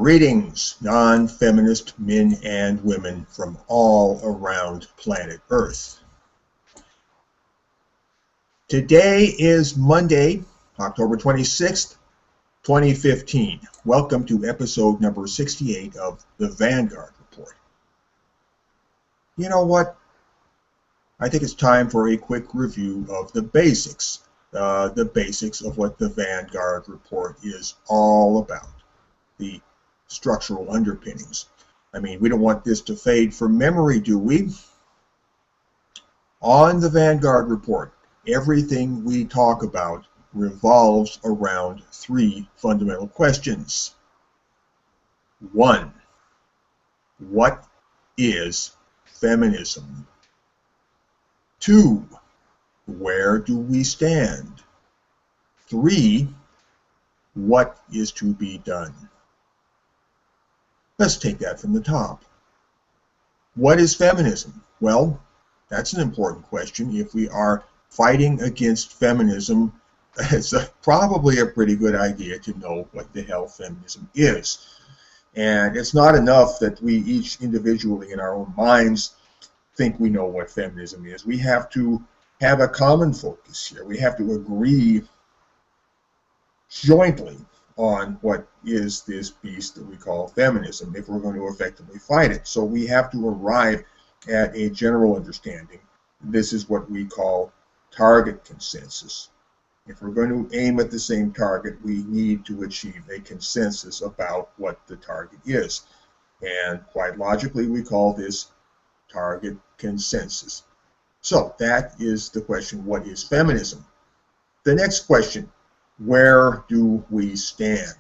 Greetings, non-feminist men and women from all around planet Earth. Today is Monday, October 26th, 2015. Welcome to episode number 68 of the Vanguard Report. You know what? I think it's time for a quick review of the basics of what the Vanguard Report is all about. The structural underpinnings. I mean, we don't want this to fade from memory, do we? On the Vanguard Report, everything we talk about revolves around three fundamental questions. 1. What is feminism? 2. Where do we stand? 3. What is to be done? Let's take that from the top. What is feminism? Well, that's an important question. If we are fighting against feminism, it's probably a pretty good idea to know what the hell feminism is. And it's not enough that we each individually in our own minds think we know what feminism is. We have to have a common focus here. We have to agree jointly on what is this beast that we call feminism if we're going to effectively fight it. So we have to arrive at a general understanding. This is what we call target consensus. If we're going to aim at the same target, we need to achieve a consensus about what the target is. And quite logically, we call this target consensus. So that is the question, what is feminism? The next question, where do we stand?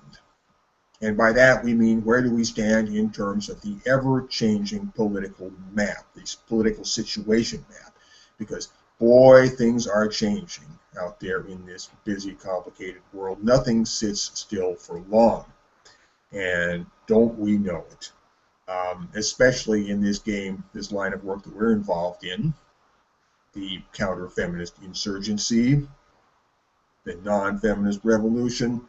And by that we mean, where do we stand in terms of the ever-changing political map, this political situation map? Because, boy, things are changing out there in this busy, complicated world. Nothing sits still for long. And don't we know it? Especially in this game, this line of work that we're involved in, the counter-feminist insurgency, the non-feminist revolution,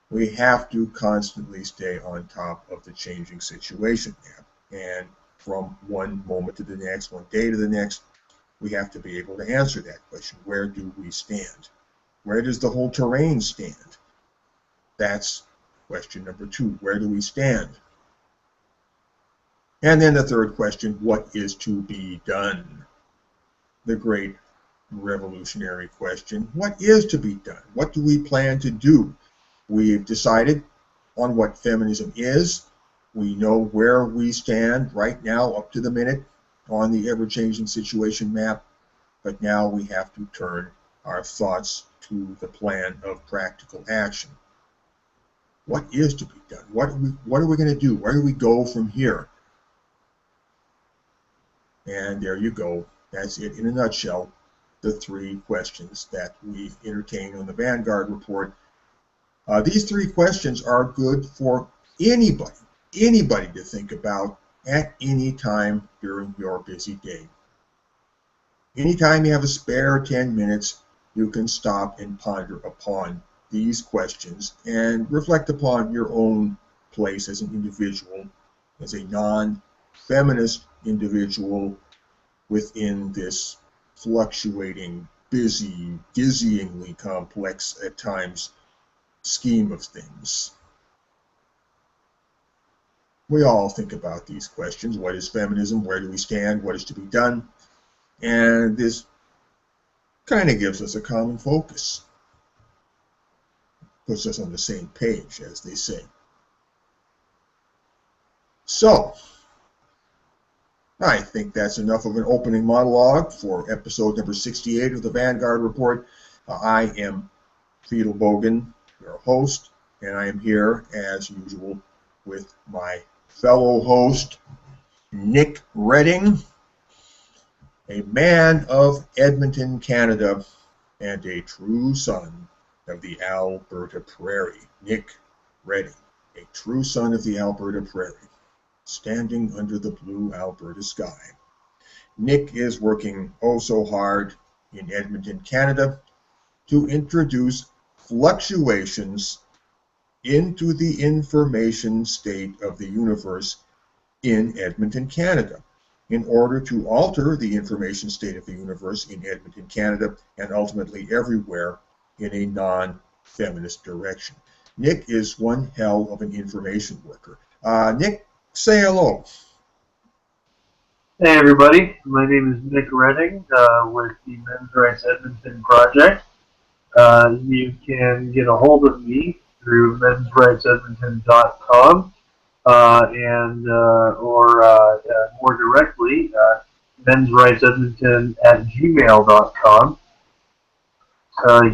we have to constantly stay on top of the changing situation map. And from one moment to the next, one day to the next, we have to be able to answer that question. Where do we stand? Where does the whole terrain stand? That's question number 2. Where do we stand? And then the third question, what is to be done? The great revolutionary question, what is to be done? What do we plan to do? We've decided on what feminism is. We know where we stand right now up to the minute on the ever-changing situation map, but now we have to turn our thoughts to the plan of practical action. What is to be done? What are we going to do? Where do we go from here? And there you go. That's it in a nutshell. The three questions that we've entertained on the Vanguard Report. These three questions are good for anybody to think about at any time during your busy day. Anytime you have a spare 10 minutes, you can stop and ponder upon these questions and reflect upon your own place as an individual, as a non-feminist individual within this fluctuating, busy, dizzyingly complex at times scheme of things. We all think about these questions. What is feminism? Where do we stand? What is to be done? And this kind of gives us a common focus. Puts us on the same page, as they say. So, I think that's enough of an opening monologue for episode number 68 of the Vanguard Report. I am Fiedel Bogan, your host, and I am here, as usual, with my fellow host, Nick Redding, a man of Edmonton, Canada, and a true son of the Alberta Prairie. Nick Redding, a true son of the Alberta Prairie, standing under the blue Alberta sky. Nick is working oh so hard in Edmonton, Canada, to introduce fluctuations into the information state of the universe in Edmonton, Canada, in order to alter the information state of the universe in Edmonton, Canada, and ultimately everywhere in a non-feminist direction. Nick is one hell of an information worker. Nick, say hello. Hey everybody, my name is Nick Redding with the Men's Rights Edmonton Project. You can get a hold of me through mensrightsedmonton.com or more directly, mensrightsedmonton@gmail.com.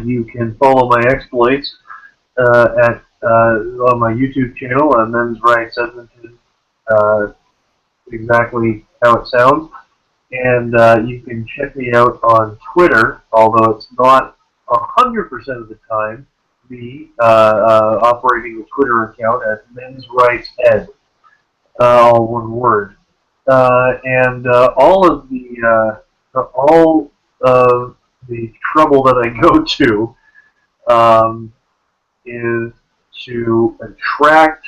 You can follow my exploits on my YouTube channel on Men's Rights Edmonton, exactly how it sounds. And you can check me out on Twitter, although it's not 100% of the time me operating a Twitter account at Men's Rights Ed, all one word. All of the trouble that I go to is to attract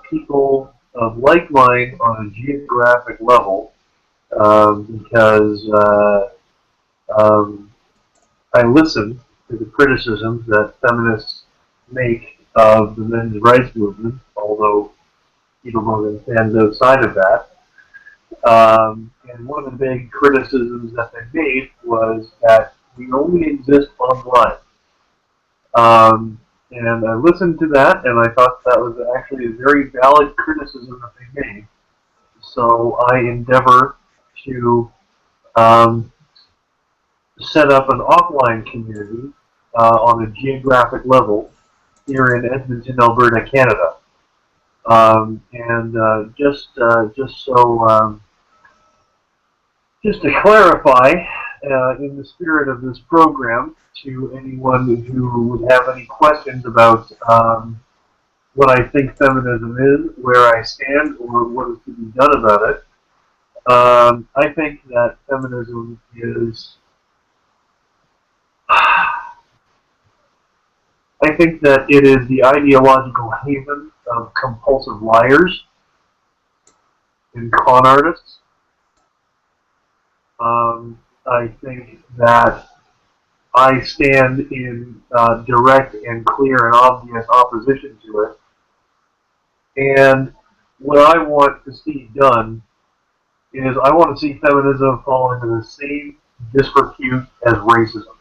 people of like mind on a geographic level, because I listen to the criticisms that feminists make of the men's rights movement, although people don't understand outside of that. And one of the big criticisms that they made was that we only exist online. And I listened to that, and I thought that was actually a very valid criticism that they made. So I endeavor to set up an offline community on a geographic level here in Edmonton, Alberta, Canada. Just to clarify, in the spirit of this program, to anyone who would have any questions about what I think feminism is, where I stand, or what is to be done about it, I think that feminism is... I think that it is the ideological haven of compulsive liars and con artists. I think that I stand in direct and clear and obvious opposition to it. And what I want to see done is I want to see feminism fall into the same disrepute as racism.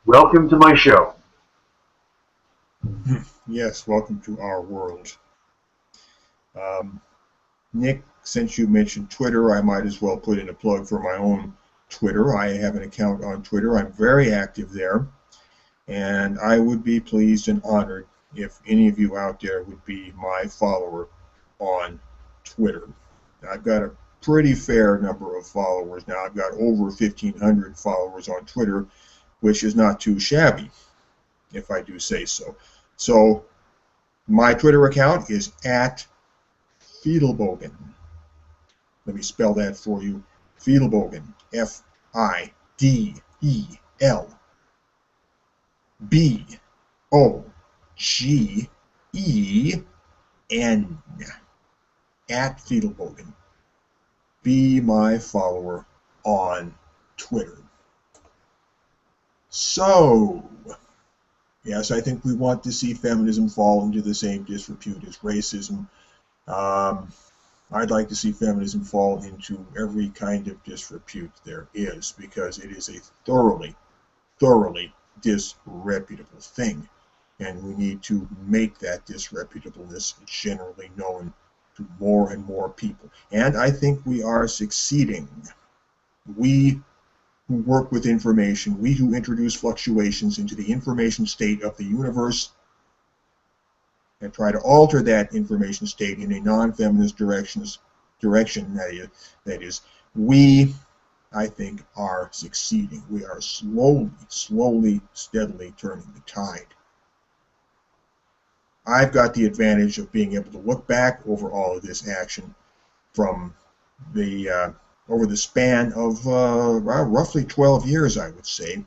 Welcome to my show. Yes, welcome to our world. Nick, since you mentioned Twitter, I might as well put in a plug for my own Twitter. I have an account on Twitter. I'm very active there, and I would be pleased and honored if any of you out there would be my follower on Twitter. I've got a pretty fair number of followers now. I've got over 1,500 followers on Twitter, which is not too shabby, if I do say so. So my Twitter account is at Fiedelbogen. Let me spell that for you. Fiedelbogen. F-I-D-E-L-B-O-G-E-N. At Fiedelbogen. Be my follower on Twitter. So, yes, I think we want to see feminism fall into the same disrepute as racism. I'd like to see feminism fall into every kind of disrepute there is, because it is a thoroughly, thoroughly disreputable thing. And we need to make that disreputableness generally known to more and more people. And I think we are succeeding. We who work with information, we who introduce fluctuations into the information state of the universe and try to alter that information state in a non-feminist direction, that is, we, I think, are succeeding. We are slowly, steadily turning the tide. I've got the advantage of being able to look back over all of this action from the over the span of roughly 12 years, I would say.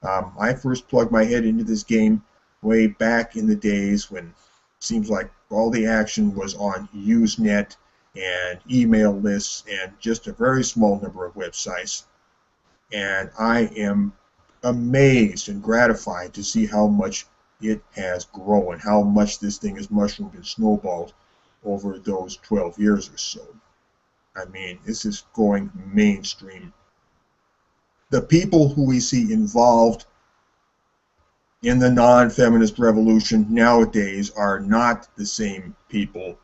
I first plugged my head into this game way back in the days when it seems like all the action was on Usenet and email lists and just a very small number of websites. And I am amazed and gratified to see how much it has grown, how much this thing has mushroomed and snowballed over those 12 years or so. I mean, this is going mainstream. The people who we see involved in the non-feminist revolution nowadays are not the same people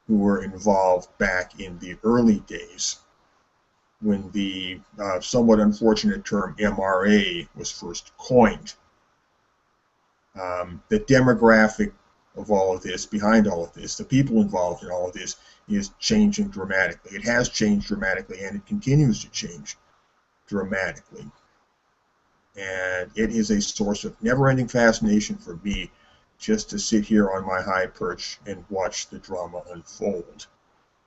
who were involved back in the early days when the somewhat unfortunate term MRA was first coined. The demographic of all of this, behind all of this, the people involved in all of this is changing dramatically. It has changed dramatically, and it continues to change dramatically. And it is a source of never-ending fascination for me just to sit here on my high perch and watch the drama unfold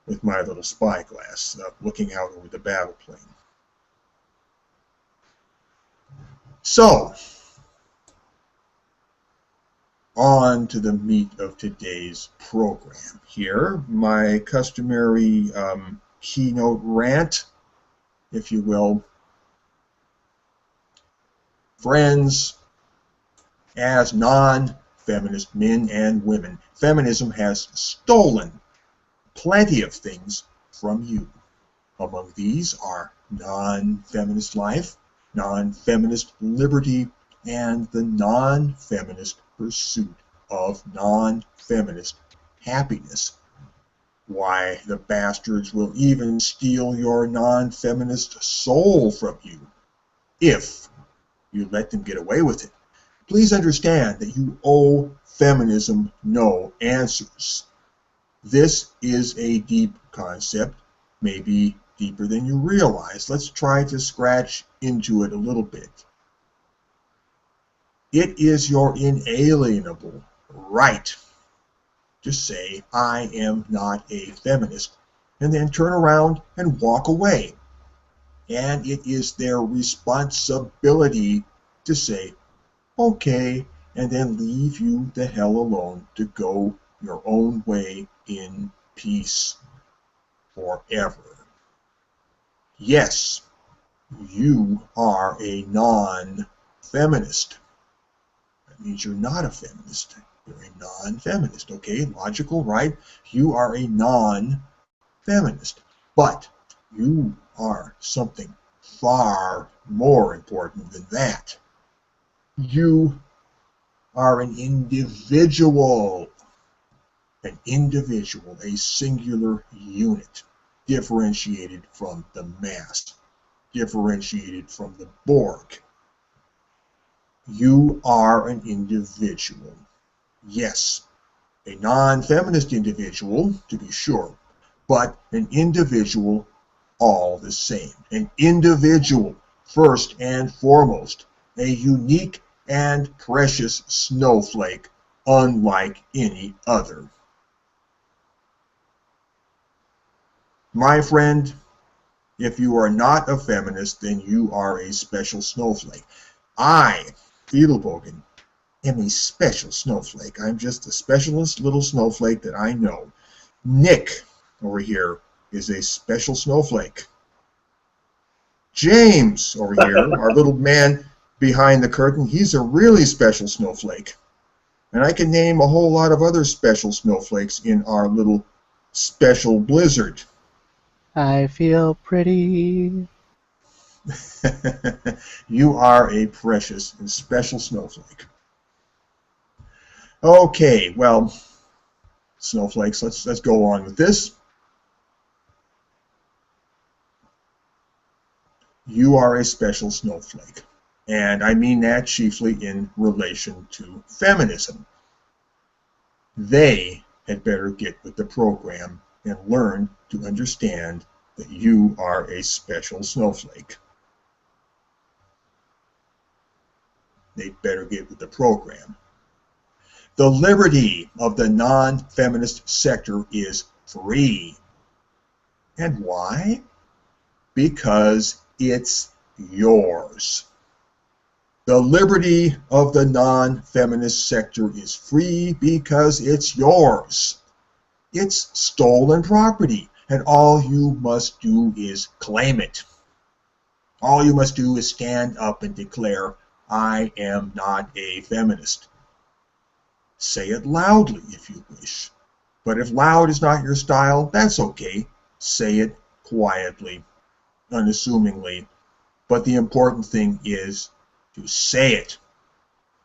with my little spyglass, looking out over the battle plane. So, on to the meat of today's program. Here, my customary keynote rant, if you will. Friends, as non-feminist men and women, feminism has stolen plenty of things from you. Among these are non-feminist life, non-feminist liberty, and the non-feminist pursuit of non-feminist happiness. Why, the bastards will even steal your non-feminist soul from you, if you let them get away with it. Please understand that you owe feminism no answers. This is a deep concept, maybe deeper than you realize. Let's try to scratch into it a little bit. It is your inalienable right to say, I am not a feminist, and then turn around and walk away. And it is their responsibility to say, okay, and then leave you the hell alone to go your own way in peace forever. Yes, you are a non-feminist. That means you're not a feminist. You're a non-feminist, okay? Logical, right? You are a non-feminist. But you are something far more important than that. You are an individual, a singular unit, differentiated from the mass, differentiated from the Borg. You are an individual. Yes, a non-feminist individual, to be sure, but an individual all the same. An individual, first and foremost, a unique and precious snowflake, unlike any other. My friend, if you are not a feminist, then you are a special snowflake. I, Fiedelbogen, am a special snowflake. I'm just the specialest little snowflake that I know. Nick, over here, is a special snowflake. James, over here, our little man behind the curtain, he's a really special snowflake. And I can name a whole lot of other special snowflakes in our little special blizzard. I feel pretty. You are a precious and special snowflake. Okay, well, snowflakes, let's go on with this. You are a special snowflake, and I mean that chiefly in relation to feminism. They had better get with the program and learn to understand that you are a special snowflake. They better get with the program. The liberty of the non-feminist sector is free. And why? Because it's yours. The liberty of the non-feminist sector is free because it's yours. It's stolen property, and all you must do is claim it. All you must do is stand up and declare, I am not a feminist. Say it loudly if you wish. But if loud is not your style, that's okay. Say it quietly, unassumingly. But the important thing is to say it.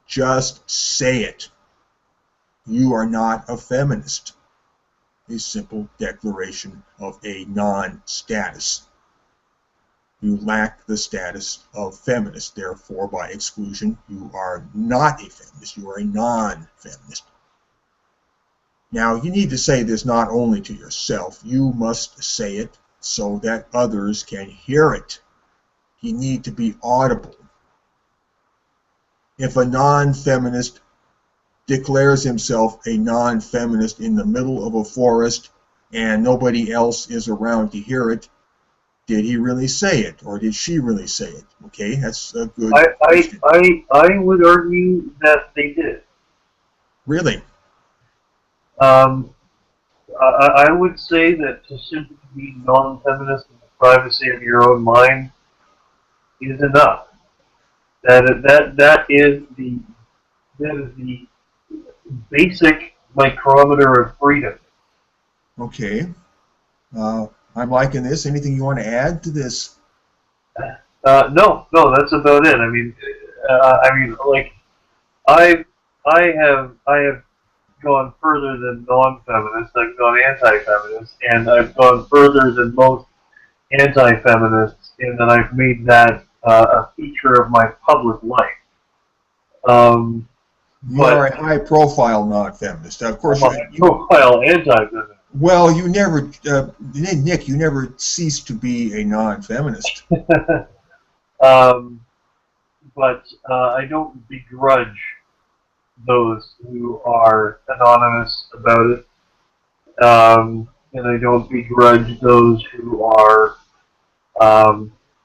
Just say it. You are not a feminist. A simple declaration of a non-status. You lack the status of feminist. Therefore, by exclusion, you are not a feminist. You are a non-feminist. Now, you need to say this not only to yourself. You must say it so that others can hear it. You need to be audible. If a non-feminist declares himself a non-feminist in the middle of a forest and nobody else is around to hear it, did he really say it, or did she really say it? Okay, that's a good question. I would argue that they did. Really? I would say that to simply be non-feminist in the privacy of your own mind is enough. That is the basic micrometer of freedom. Okay. I'm liking this. Anything you want to add to this? No, that's about it. I mean, like I have gone further than non-feminist. I've gone anti-feminist, and I've gone further than most anti-feminists in that I've made that a feature of my public life. You are a high-profile non-feminist. Of course, high-profile anti-feminist. Well, you never, Nick, you never ceased to be a non-feminist. But I don't begrudge those who are anonymous about it, and I don't begrudge those who are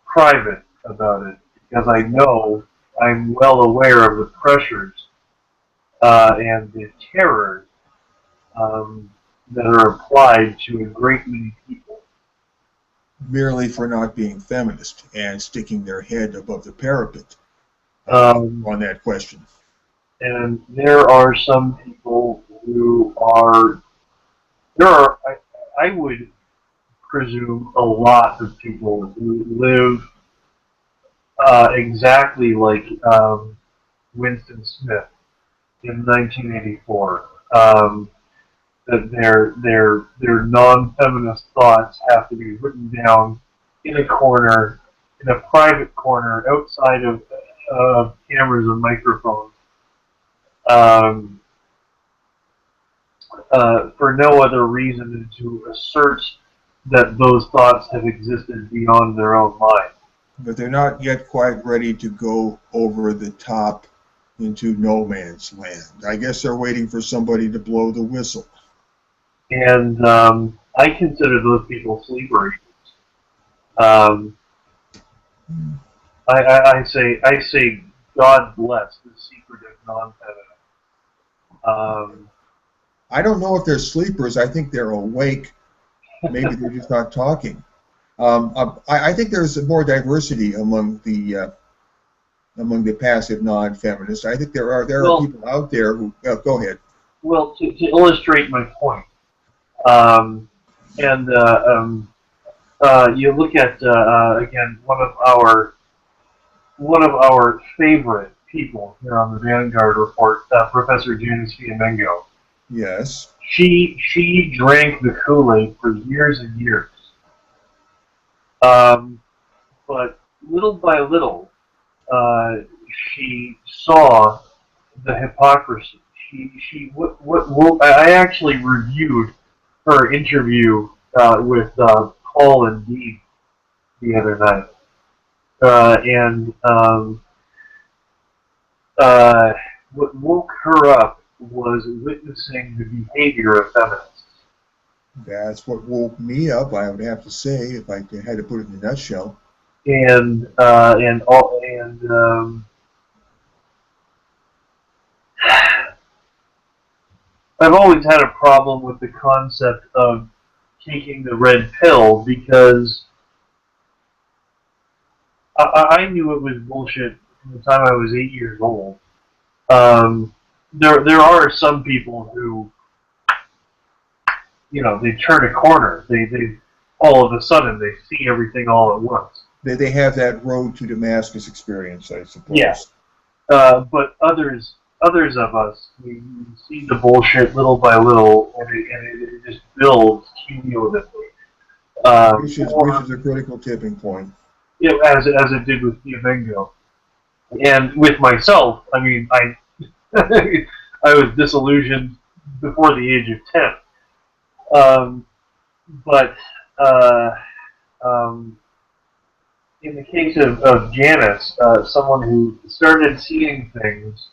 private about it, because I know I'm well aware of the pressures and the terrors that are applied to a great many people. Merely for not being feminist and sticking their head above the parapet on that question. And there are some people who are, I would presume, a lot of people who live exactly like Winston Smith in 1984. That their non-feminist thoughts have to be written down in a corner, in a private corner, outside of cameras and microphones, for no other reason than to assert that those thoughts have existed beyond their own mind. But they're not yet quite ready to go over the top into no man's land. I guess they're waiting for somebody to blow the whistle. And I consider those people sleeper agents. I say, God bless the secretive non-feminist. I don't know if they're sleepers. I think they're awake. Maybe they're just not talking. I think there's more diversity among the passive non-feminists. I think there are people out there who go ahead. Well, to illustrate my point, you look at again one of our favorite people here on the Vanguard Report, Professor Janice Fiamengo. Yes. She drank the Kool-Aid for years and years, but little by little, she saw the hypocrisy. I actually reviewed her interview with Paul and Dean the other night, and what woke her up was witnessing the behavior of feminists. That's what woke me up, I would have to say, if I had to put it in a nutshell. And I've always had a problem with the concept of taking the red pill because I knew it was bullshit from the time I was 8 years old. There are some people who, they turn a corner. They all of a sudden they see everything all at once. They have that road to Damascus experience, I suppose. Yeah. But others of us, we see the bullshit little by little, and it just builds cumulatively. Which is a critical tipping point. As it did with Vengo. And with myself, I mean, I I was disillusioned before the age of 10. But in the case of Janice, someone who started seeing things,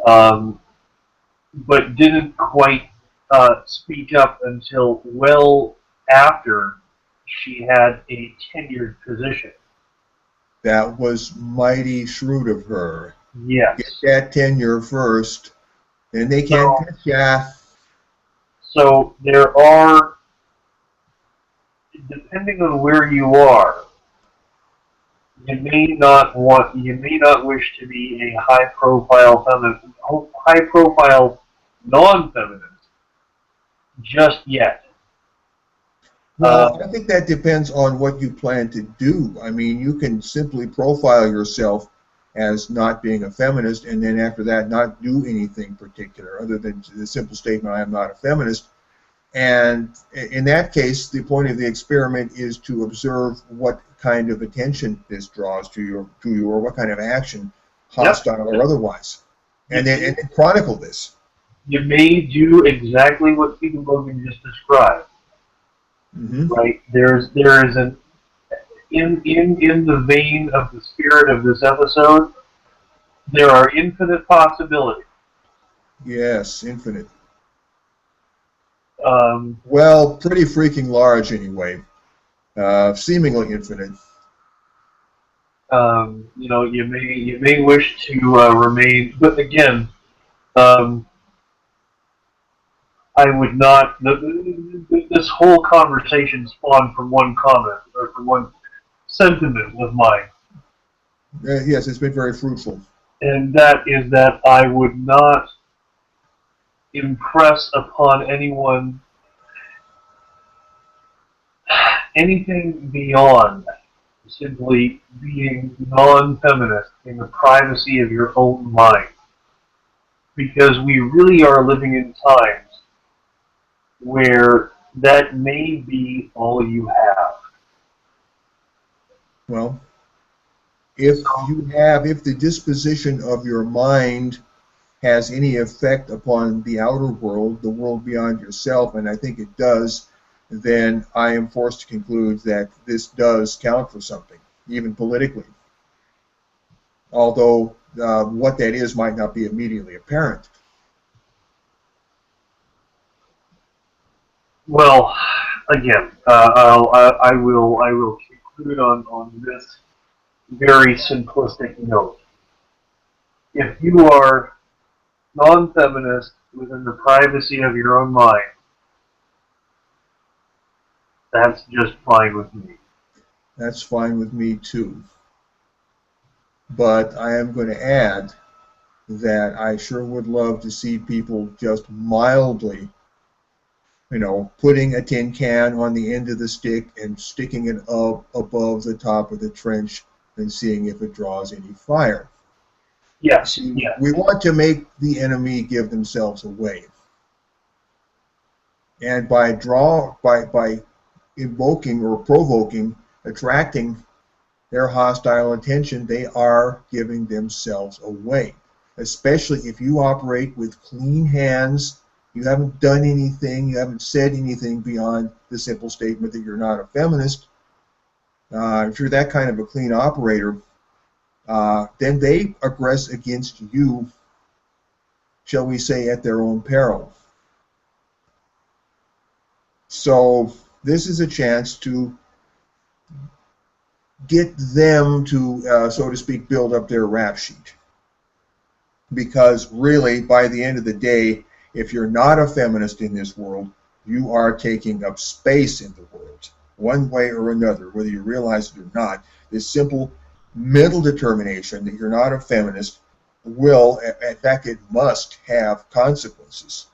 but didn't quite speak up until well after she had a tenured position. That was mighty shrewd of her. Yes. Get that tenure first, and they can't catch ya. So there are, depending on where you are, you may not wish to be a high-profile non-feminist just yet. Well, I think that depends on what you plan to do. I mean, you can simply profile yourself as not being a feminist, and then after that not do anything particular other than the simple statement, I am not a feminist. And in that case, the point of the experiment is to observe what kind of attention this draws to you, or what kind of action, hostile or otherwise, and then chronicle this. You may do exactly what Peter Logan just described. Mm-hmm. Right? There is an in the vein of the spirit of this episode, there are infinite possibilities. Yes, infinite. Well, pretty freaking large anyway. Seemingly infinite. You may wish to remain, but again, I would not. This whole conversation spawned from one comment or from one sentiment of mine. Yes, it's been very fruitful. And that is that I would not impress upon anyone anything beyond simply being non-feminist in the privacy of your own mind. Because we really are living in times where that may be all you have. Well, if the disposition of your mind has any effect upon the outer world, the world beyond yourself, and I think it does, then I am forced to conclude that this does count for something, even politically. Although what that is might not be immediately apparent. Well, again, I will conclude on this very simplistic note. If you are non-feminist within the privacy of your own mind, that's just fine with me. That's fine with me too. But I am going to add that I sure would love to see people just mildly, putting a tin can on the end of the stick and sticking it up above the top of the trench and seeing if it draws any fire. Yes. We want to make the enemy give themselves away. And by invoking or provoking, attracting their hostile attention, they are giving themselves away. Especially if you operate with clean hands, you haven't done anything, you haven't said anything beyond the simple statement that you're not a feminist. If you're that kind of a clean operator, then they aggress against you, shall we say, at their own peril. So this is a chance to get them to, so to speak, build up their rap sheet. Because really, by the end of the day, If you're not a feminist in this world, you are taking up space in the world, one way or another, whether you realize it or not. This simple mental determination that you're not a feminist will, in fact, it must have consequences.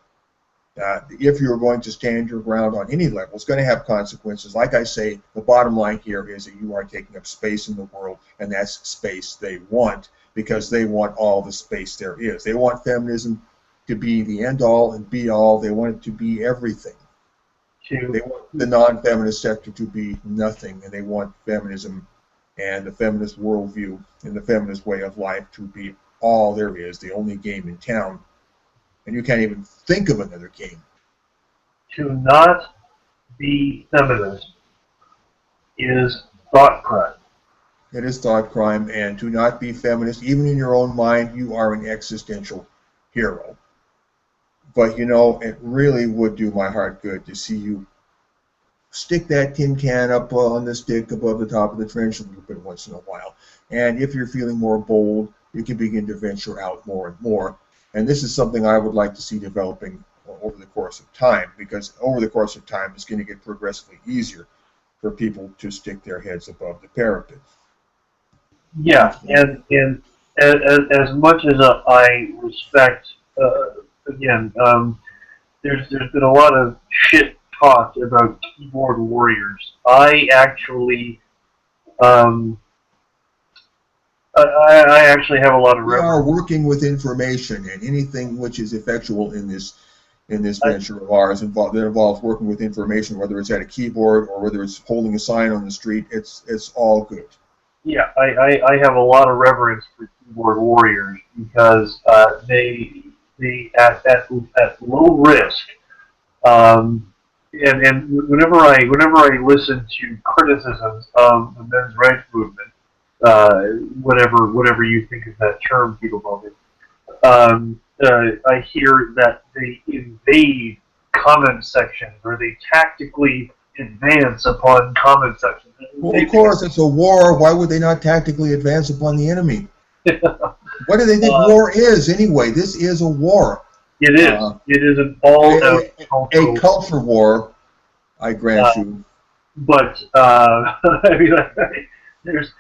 If you're going to stand your ground on any level, it's going to have consequences. Like I say, the bottom line here is that you are taking up space in the world, and that's space they want, because they want all the space there is. They want feminism to be the end-all and be-all. They want it to be everything. They want the non-feminist sector to be nothing, and they want feminism and the feminist worldview and the feminist way of life to be all there is, the only game in town. And you can't even think of another game. To not be feminist is thought crime. It is thought crime, and to not be feminist, even in your own mind, you are an existential hero. But, you know, it really would do my heart good to see you stick that tin can up on the stick above the top of the trench a little bit once in a while. And if you're feeling more bold, you can begin to venture out more and more. And this is something I would like to see developing over the course of time, because over the course of time, it's going to get progressively easier for people to stick their heads above the parapet. Yeah, and as much as I respect, again, there's been a lot of shit talked about keyboard warriors. I actually, I actually have a lot of reference. We are working with information, and anything which is effectual in this venture of ours that involves working with information, whether it's at a keyboard or whether it's holding a sign on the street, it's all good. Yeah, I have a lot of reverence for keyboard warriors, because they at low risk, and whenever I listen to criticisms of the men's rights movement, whatever you think of that term, people call it, I hear that they invade comment sections, or they tactically advance upon comment sections. Well, of course, it's a war. Why would they not tactically advance upon the enemy? What do they think war is, anyway? This is a war. It is. It is an all-out a culture war, I grant you. But I mean, there's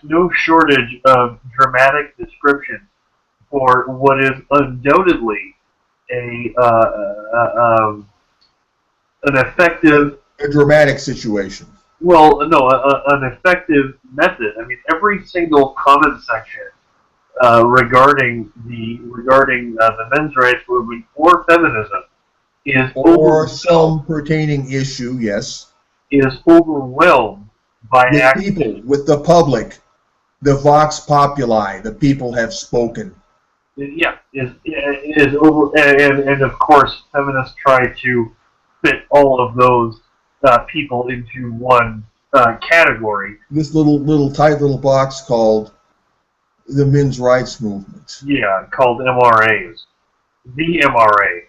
no shortage of dramatic description for what is undoubtedly an effective, a dramatic situation. Well, no, an effective method. I mean, every single comment section regarding the men's rights movement or feminism is or some pertaining issue, yes, is overwhelmed by people, with the public, the vox populi, the people have spoken. Yeah, is over, and of course, feminists try to fit all of those people into one category. This tight little box called the men's rights movement. Yeah, called MRAs. The MRA.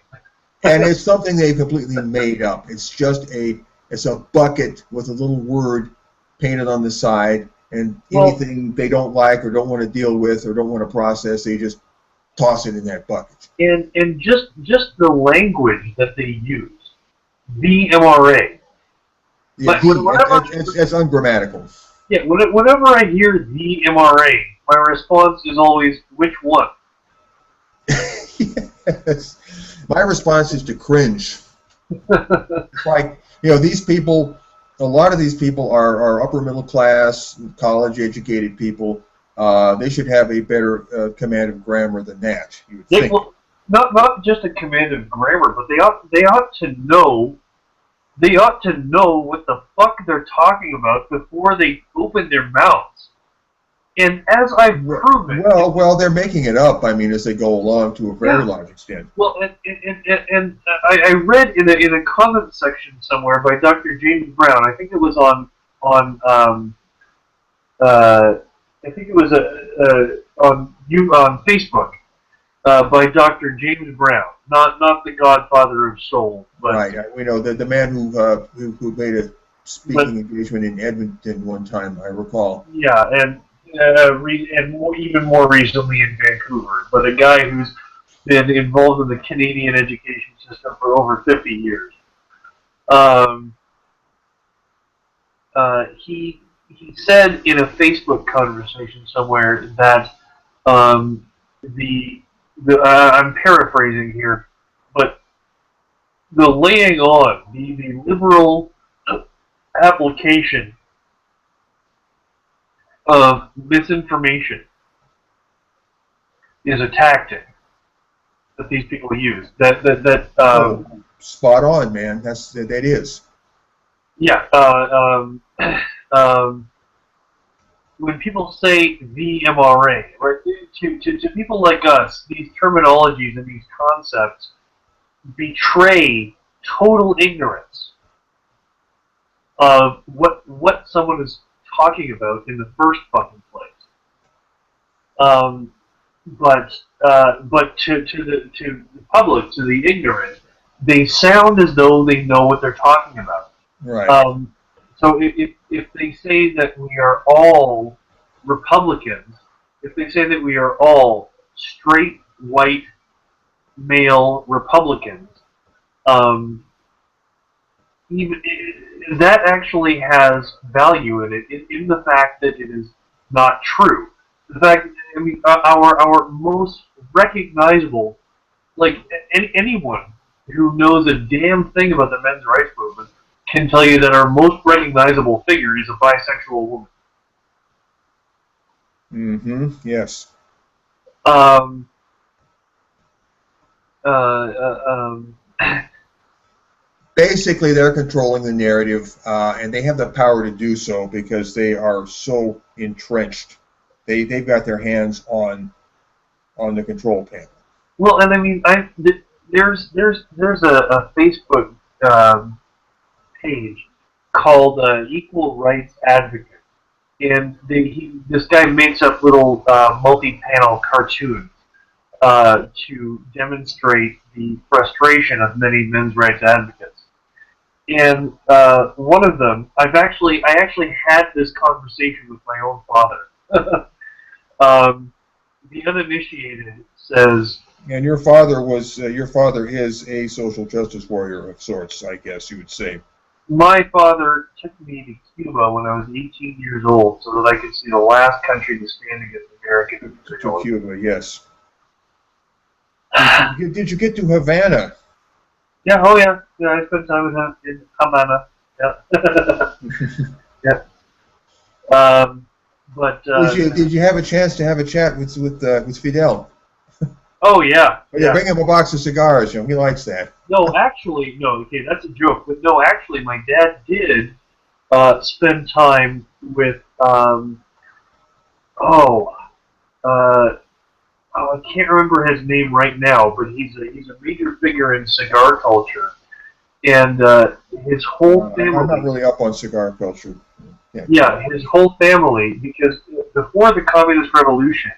And it's something they completely made up. It's just it's a bucket with a little word painted on the side, and anything they don't like or don't want to deal with or don't want to process, they just toss it in that bucket. And just the language that they use. The MRA. Yeah, it's ungrammatical. Yeah, whenever I hear the MRA, my response is always, which one? Yes. My response is to cringe. It's like, these people, a lot of these people are upper middle class, college educated people. They should have a better command of grammar than that, you would think. Well, not just a command of grammar, but they ought to know. They ought to know what the fuck they're talking about before they open their mouths. And as I've proven... Well, they're making it up, I mean, as they go along to a very large extent. Well, and I read in a comment section somewhere by Dr. James Brown, I think it was on Facebook, by Dr. James Brown, not the Godfather of Soul, but right. We know the man who made a speaking engagement in Edmonton one time, I recall. Yeah, and even more recently in Vancouver. But a guy who's been involved in the Canadian education system for over 50 years. He said in a Facebook conversation somewhere that I'm paraphrasing here, but the laying on, the liberal application of misinformation is a tactic that these people use. Spot on, man. That is. Yeah. When people say the MRA, right, to people like us, these terminologies and these concepts betray total ignorance of what someone is talking about in the first fucking place. But to the public, to the ignorant, they sound as though they know what they're talking about. Right. So if they say that we are all Republicans, if they say that we are all straight, white, male Republicans, even that actually has value in it, in the fact that it is not true. The fact, I mean, our most recognizable, like anyone who knows a damn thing about the men's rights movement can tell you that our most recognizable figure is a bisexual woman. Mm-hmm. Yes. Basically, they're controlling the narrative, and they have the power to do so because they are so entrenched. They've got their hands on the control panel. Well, and I mean, there's a Facebook page called Equal Rights Advocate, and this guy makes up little multi-panel cartoons to demonstrate the frustration of many men's rights advocates. And one of them, I actually had this conversation with my own father. The uninitiated says, and your father is a social justice warrior of sorts, I guess you would say. My father took me to Cuba when I was 18 years old so that I could see the last country to stand against American to Cuba, yes. Did you get to Havana? Yeah, oh yeah. Yeah, I spent time with him in Havana. Yeah. Yeah. Did you have a chance to have a chat with Fidel? Oh yeah. Yeah. Bring him a box of cigars. He likes that. No, actually, no. Okay, that's a joke. But no, actually, my dad did spend time with. I can't remember his name right now, but he's a major figure in cigar culture, and his whole family. I'm not really up on cigar culture. Yeah, his whole family, because before the Communist Revolution,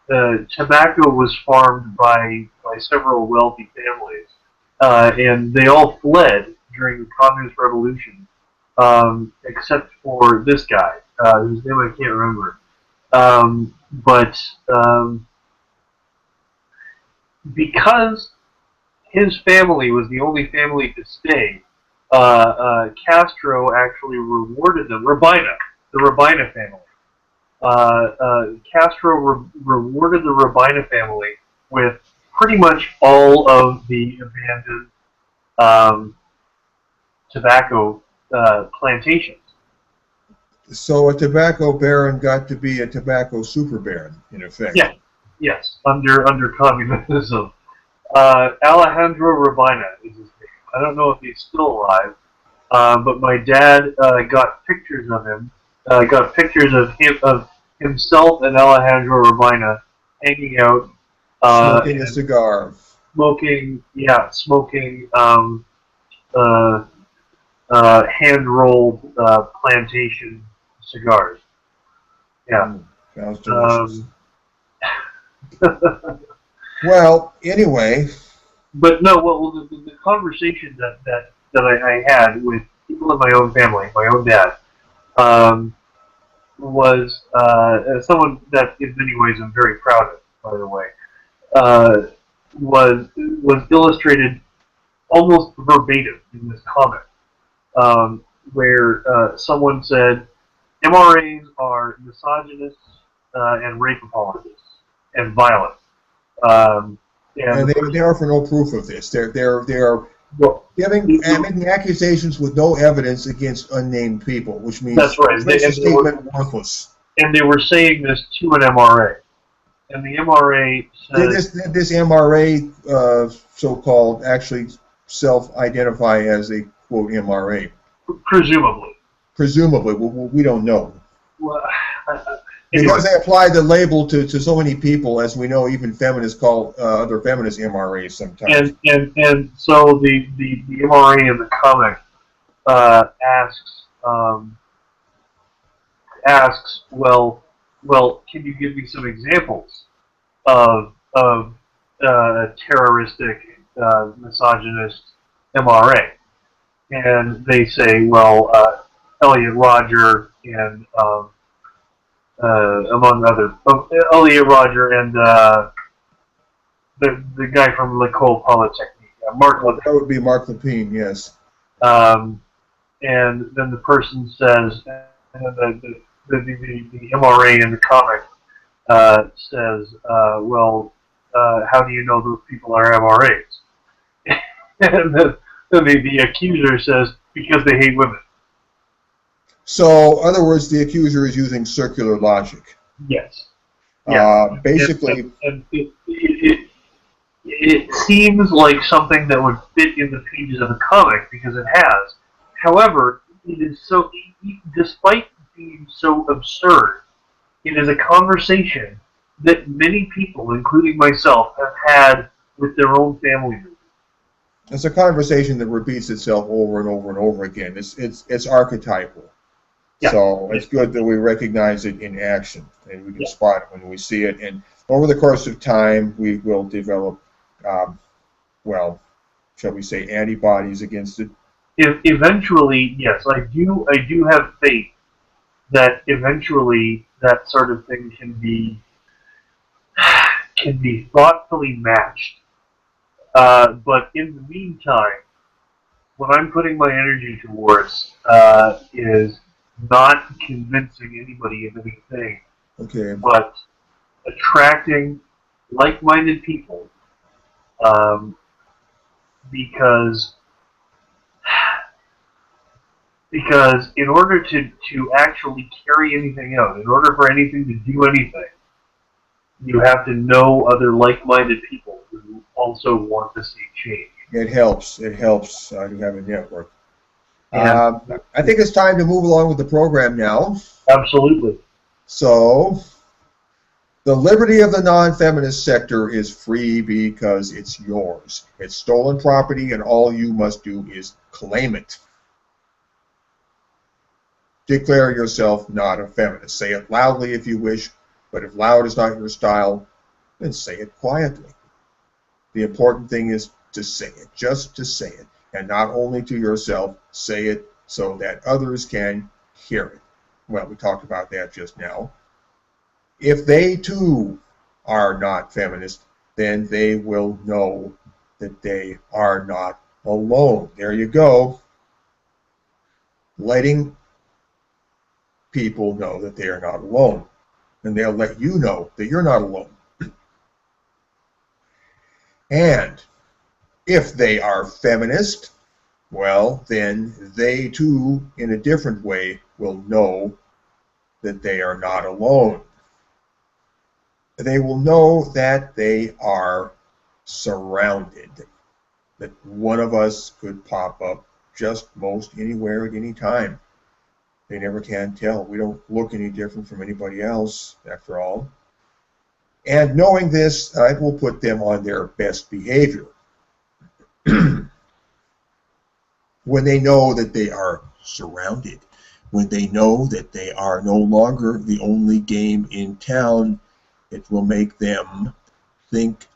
tobacco was farmed by several wealthy families, and they all fled during the Communist Revolution, except for this guy, whose name I can't remember. Because his family was the only family to stay, Castro actually rewarded them. The Rabina family. Castro rewarded the Rabina family with pretty much all of the abandoned tobacco plantations. So a tobacco baron got to be a tobacco super baron, in effect. Yeah, yes, under communism. Alejandro Rabina is his name. I don't know if he's still alive, but my dad got pictures of him. Got pictures of himself and Alejandro Rabina hanging out, smoking a cigar. Smoking hand-rolled plantation cigars. Yeah. Sounds delicious. Well, anyway. But no, well, the conversation that I had with people in my own family, my own dad, was someone that in many ways I'm very proud of, by the way. was illustrated almost verbatim in this comic, where someone said MRAs are misogynists and rape apologists and violent. And they offer no proof of this. They're making accusations with no evidence against unnamed people, which means that's right. Makes the statement worthless. And they were saying this to an MRA, and the MRA says Did this MRA so-called actually self-identify as a quote MRA? Presumably. Presumably, we don't know. Well, because they apply the label to so many people, as we know, even feminists call other feminists MRAs sometimes. And so the MRA in the comic asks, well, can you give me some examples of terroristic, misogynist MRA? And they say, well, Elliot Rodger and among others, Elliot Rodger and the guy from L'École Polytechnique, Mark Lepine. That would be Mark Lepine, yes. And then the person says, and the MRA in the comic says, well, how do you know those people are MRAs? And then the accuser says, because they hate women. So, in other words, the accuser is using circular logic. Yes. Yeah. Basically, it seems like something that would fit in the pages of a comic because it has. However, it is so, despite being so absurd, it is a conversation that many people, including myself, have had with their own family members. it's a conversation that repeats itself over and over and over again. It's archetypal. Yeah. So it's good that we recognize it in action and we can spot it when we see it. And over the course of time, we will develop, well, shall we say, antibodies against it. Eventually, yes, I do have faith that eventually that sort of thing can be thoughtfully matched. But in the meantime, what I'm putting my energy towards is not convincing anybody of anything, but attracting like-minded people, because in order to actually carry anything out, in order for anything to do anything, you have to know other like-minded people who also want to see change. It helps. It helps to have a network. I think it's time to move along with the program now. Absolutely. So, the liberty of the non-feminist sector is free because it's yours. It's stolen property, and all you must do is claim it. Declare yourself not a feminist. Say it loudly if you wish, but if loud is not your style, then say it quietly. The important thing is to say it, just to say it. And not only to yourself, say it so that others can hear it. Well, we talked about that just now. If they too are not feminist, then they will know that they are not alone. There you go. Letting people know that they are not alone. And they'll let you know that you're not alone. And if they are feminist, well, then they too, in a different way, will know that they are not alone. They will know that they are surrounded, that one of us could pop up just most anywhere at any time. They never can tell. We don't look any different from anybody else, after all. And knowing this, it will put them on their best behavior. When they know that they are surrounded, when they know that they are no longer the only game in town, it will make them think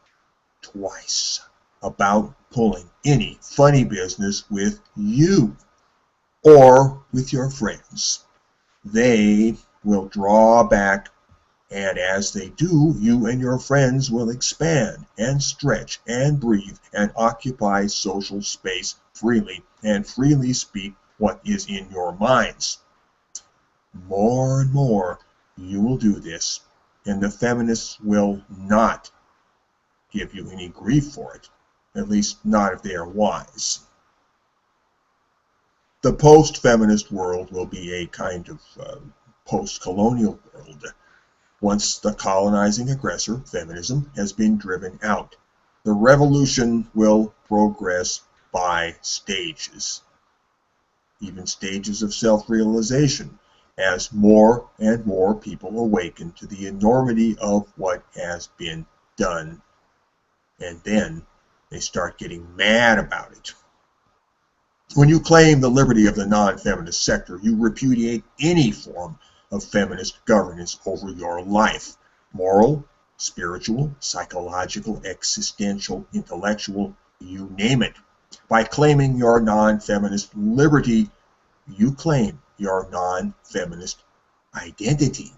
twice about pulling any funny business with you or with your friends. They will draw back And as they do, you and your friends will expand and stretch and breathe and occupy social space freely and freely speak what is in your minds. More and more you will do this, and the feminists will not give you any grief for it, at least not if they are wise. The post-feminist world will be a kind of post-colonial world. Once the colonizing aggressor, feminism, has been driven out, the revolution will progress by stages, even stages of self-realization, as more and more people awaken to the enormity of what has been done. And then they start getting mad about it. When you claim the liberty of the non-feminist sector, you repudiate any form of feminist governance over your life, moral, spiritual, psychological, existential, intellectual, you name it. By claiming your non-feminist liberty, you claim your non-feminist identity.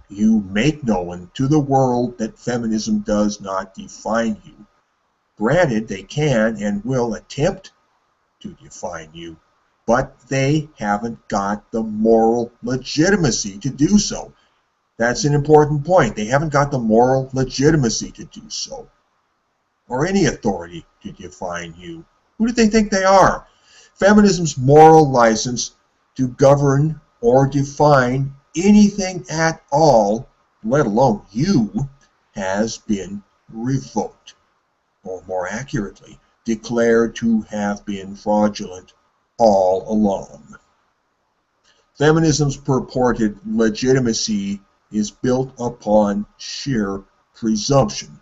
You make known to the world that feminism does not define you. Granted, they can and will attempt to define you, but they haven't got the moral legitimacy to do so. That's an important point. They haven't got the moral legitimacy to do so, or any authority to define you. Who do they think they are? Feminism's moral license to govern or define anything at all, let alone you, has been revoked, or more accurately, declared to have been fraudulent all along. Feminism's purported legitimacy is built upon sheer presumption.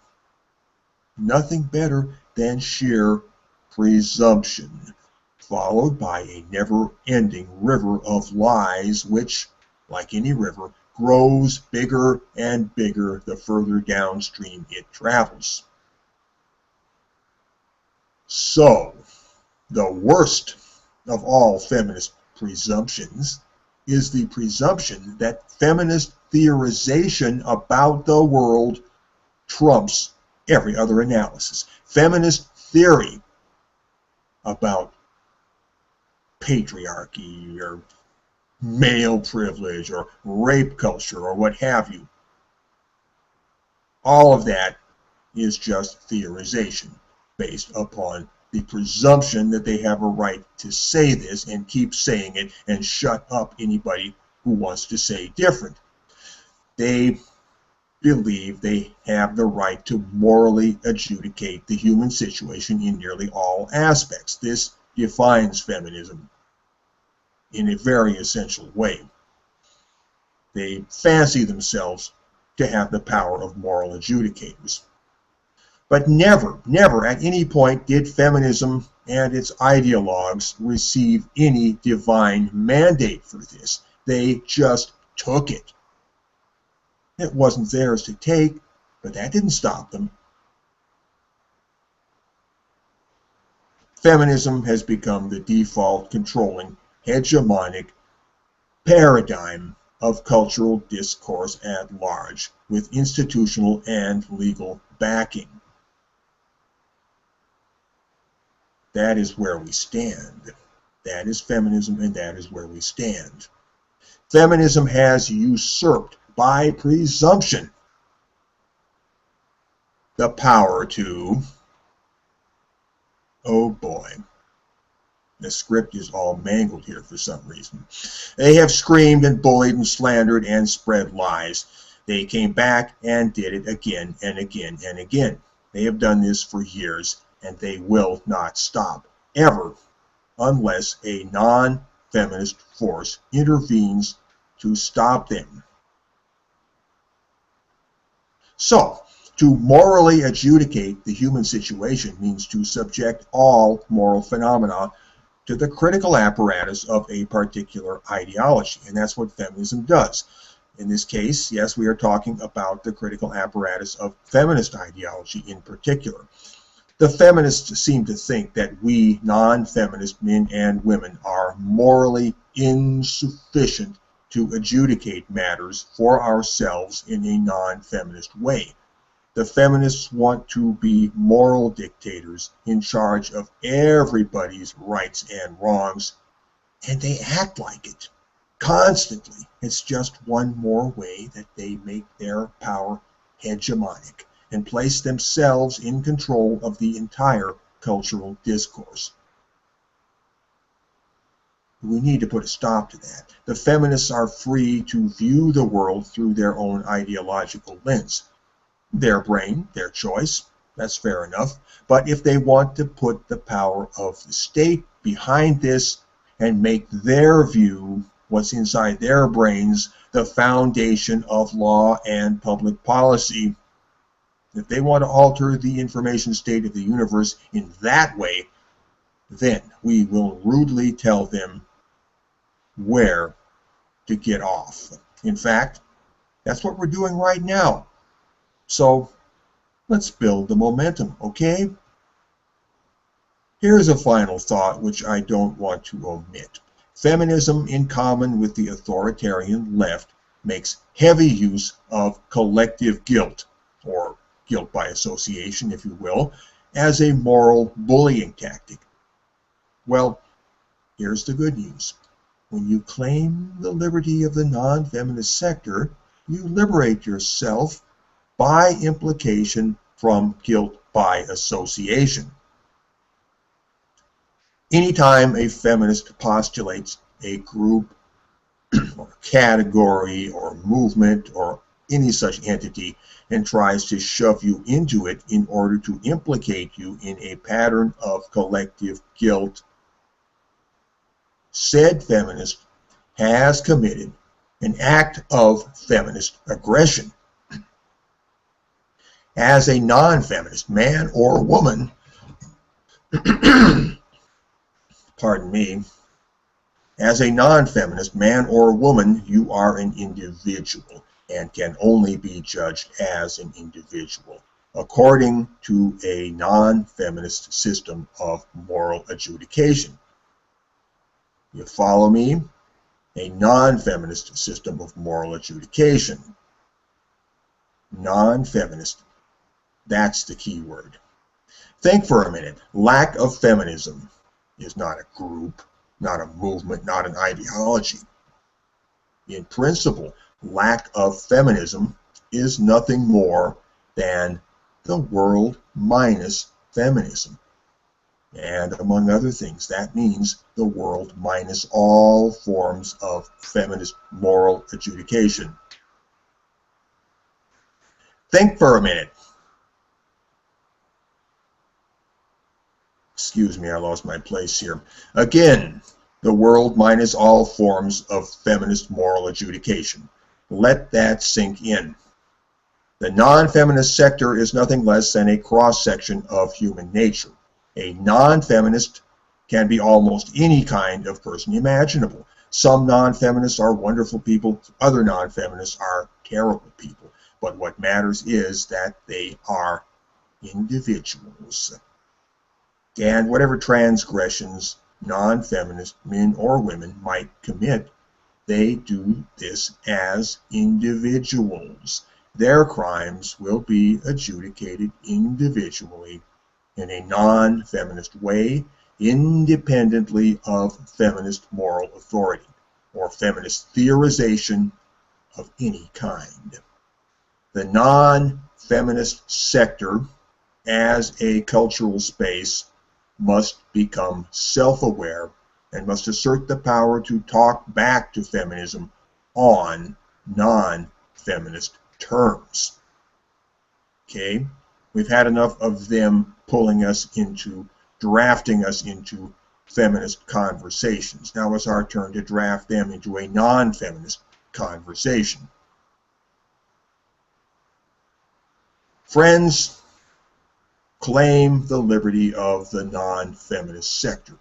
Nothing better than sheer presumption, followed by a never-ending river of lies which, like any river, grows bigger and bigger the further downstream it travels. So, the worst of all feminist presumptions is the presumption that feminist theorization about the world trumps every other analysis. Feminist theory about patriarchy or male privilege or rape culture or what have you. All of that is just theorization based upon the presumption that they have a right to say this and keep saying it and shut up anybody who wants to say different. They believe they have the right to morally adjudicate the human situation in nearly all aspects. This defines feminism in a very essential way. They fancy themselves to have the power of moral adjudicators. But never, never at any point did feminism and its ideologues receive any divine mandate for this. They just took it. It wasn't theirs to take, but that didn't stop them. Feminism has become the default, controlling, hegemonic paradigm of cultural discourse at large, with institutional and legal backing. That is where we stand. That is feminism, and that is where we stand. Feminism has usurped, by presumption, the power to, oh boy, the script is all mangled here for some reason. They have screamed and bullied and slandered and spread lies. They came back and did it again and again and again. They have done this for years, and they will not stop, ever, unless a non-feminist force intervenes to stop them. So, to morally adjudicate the human situation means to subject all moral phenomena to the critical apparatus of a particular ideology, and that's what feminism does. In this case, yes, we are talking about the critical apparatus of feminist ideology in particular. The feminists seem to think that we non-feminist men and women are morally insufficient to adjudicate matters for ourselves in a non-feminist way. The feminists want to be moral dictators in charge of everybody's rights and wrongs, and they act like it constantly. It's just one more way that they make their power hegemonic and place themselves in control of the entire cultural discourse. We need to put a stop to that. The feminists are free to view the world through their own ideological lens. Their brain, their choice, that's fair enough. But if they want to put the power of the state behind this and make their view, what's inside their brains, the foundation of law and public policy, if they want to alter the information state of the universe in that way, then we will rudely tell them where to get off. In fact, that's what we're doing right now. So let's build the momentum, okay? Here's a final thought which I don't want to omit. Feminism, in common with the authoritarian left, makes heavy use of collective guilt, or guilt by association, if you will, as a moral bullying tactic. Well, here's the good news. When you claim the liberty of the non-feminist sector, you liberate yourself by implication from guilt by association. Anytime a feminist postulates a group or category or movement or any such entity and tries to shove you into it in order to implicate you in a pattern of collective guilt, said feminist has committed an act of feminist aggression. As a non-feminist man or woman, pardon me, as a non-feminist man or woman, you are an individual and can only be judged as an individual according to a non-feminist system of moral adjudication. You follow me? A non-feminist system of moral adjudication. Non-feminist. That's the key word. Think for a minute. Lack of feminism is not a group, not a movement, not an ideology. In principle, lack of feminism is nothing more than the world minus feminism. And among other things, that means the world minus all forms of feminist moral adjudication. Think for a minute. Excuse me, I lost my place here. Again, the world minus all forms of feminist moral adjudication. Let that sink in. The non-feminist sector is nothing less than a cross-section of human nature. A non-feminist can be almost any kind of person imaginable. Some non-feminists are wonderful people, other non-feminists are terrible people. But what matters is that they are individuals. And whatever transgressions non-feminist men or women might commit, they do this as individuals. Their crimes will be adjudicated individually in a non-feminist way, independently of feminist moral authority or feminist theorization of any kind. The non-feminist sector as a cultural space must become self-aware and must assert the power to talk back to feminism on non-feminist terms. Okay? We've had enough of them pulling us into, drafting us into feminist conversations. Now it's our turn to draft them into a non-feminist conversation. Friends, claim the liberty of the non-feminist sector.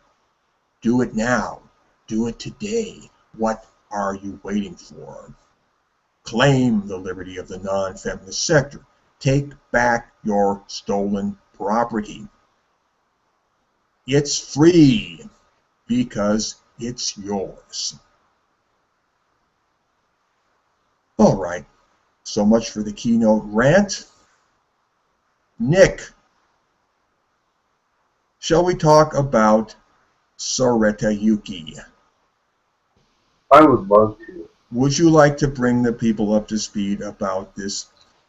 Do it now. Do it today. What are you waiting for? Claim the liberty of the non-feminist sector. Take back your stolen property. It's free because it's yours. All right. So much for the keynote rant. Nick, shall we talk about Seretta Yuki? I would love to. Would you like to bring the people up to speed about this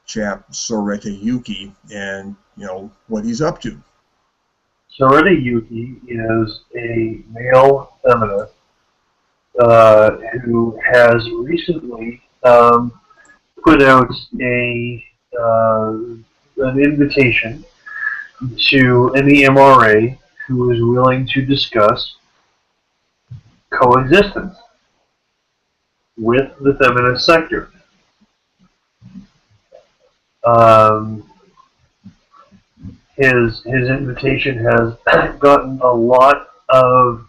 chap, Seretta Yuki, and what he's up to? Seretta Yuki is a male feminist who has recently put out an invitation to any MRA who is willing to discuss coexistence with the feminist sector. His invitation has gotten a lot of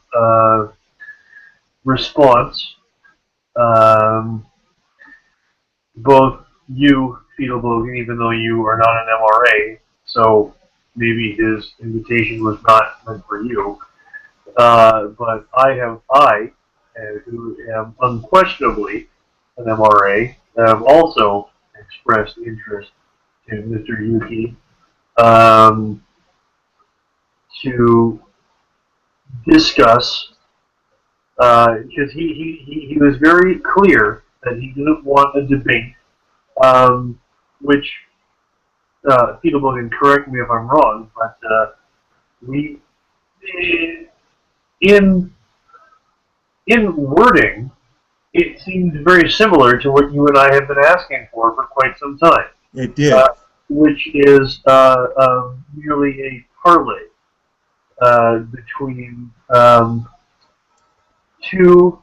response. Both you, Fetal Bogan, even though you are not an MRA, so maybe his invitation was not meant for you. But I, who am unquestionably an MRA, have also expressed interest in Mr. Yuki to discuss, because he was very clear that he didn't want a debate, which, Fetal Bogan, correct me if I'm wrong, but in wording, it seemed very similar to what you and I have been asking for quite some time. It did. Which is merely a parlay between two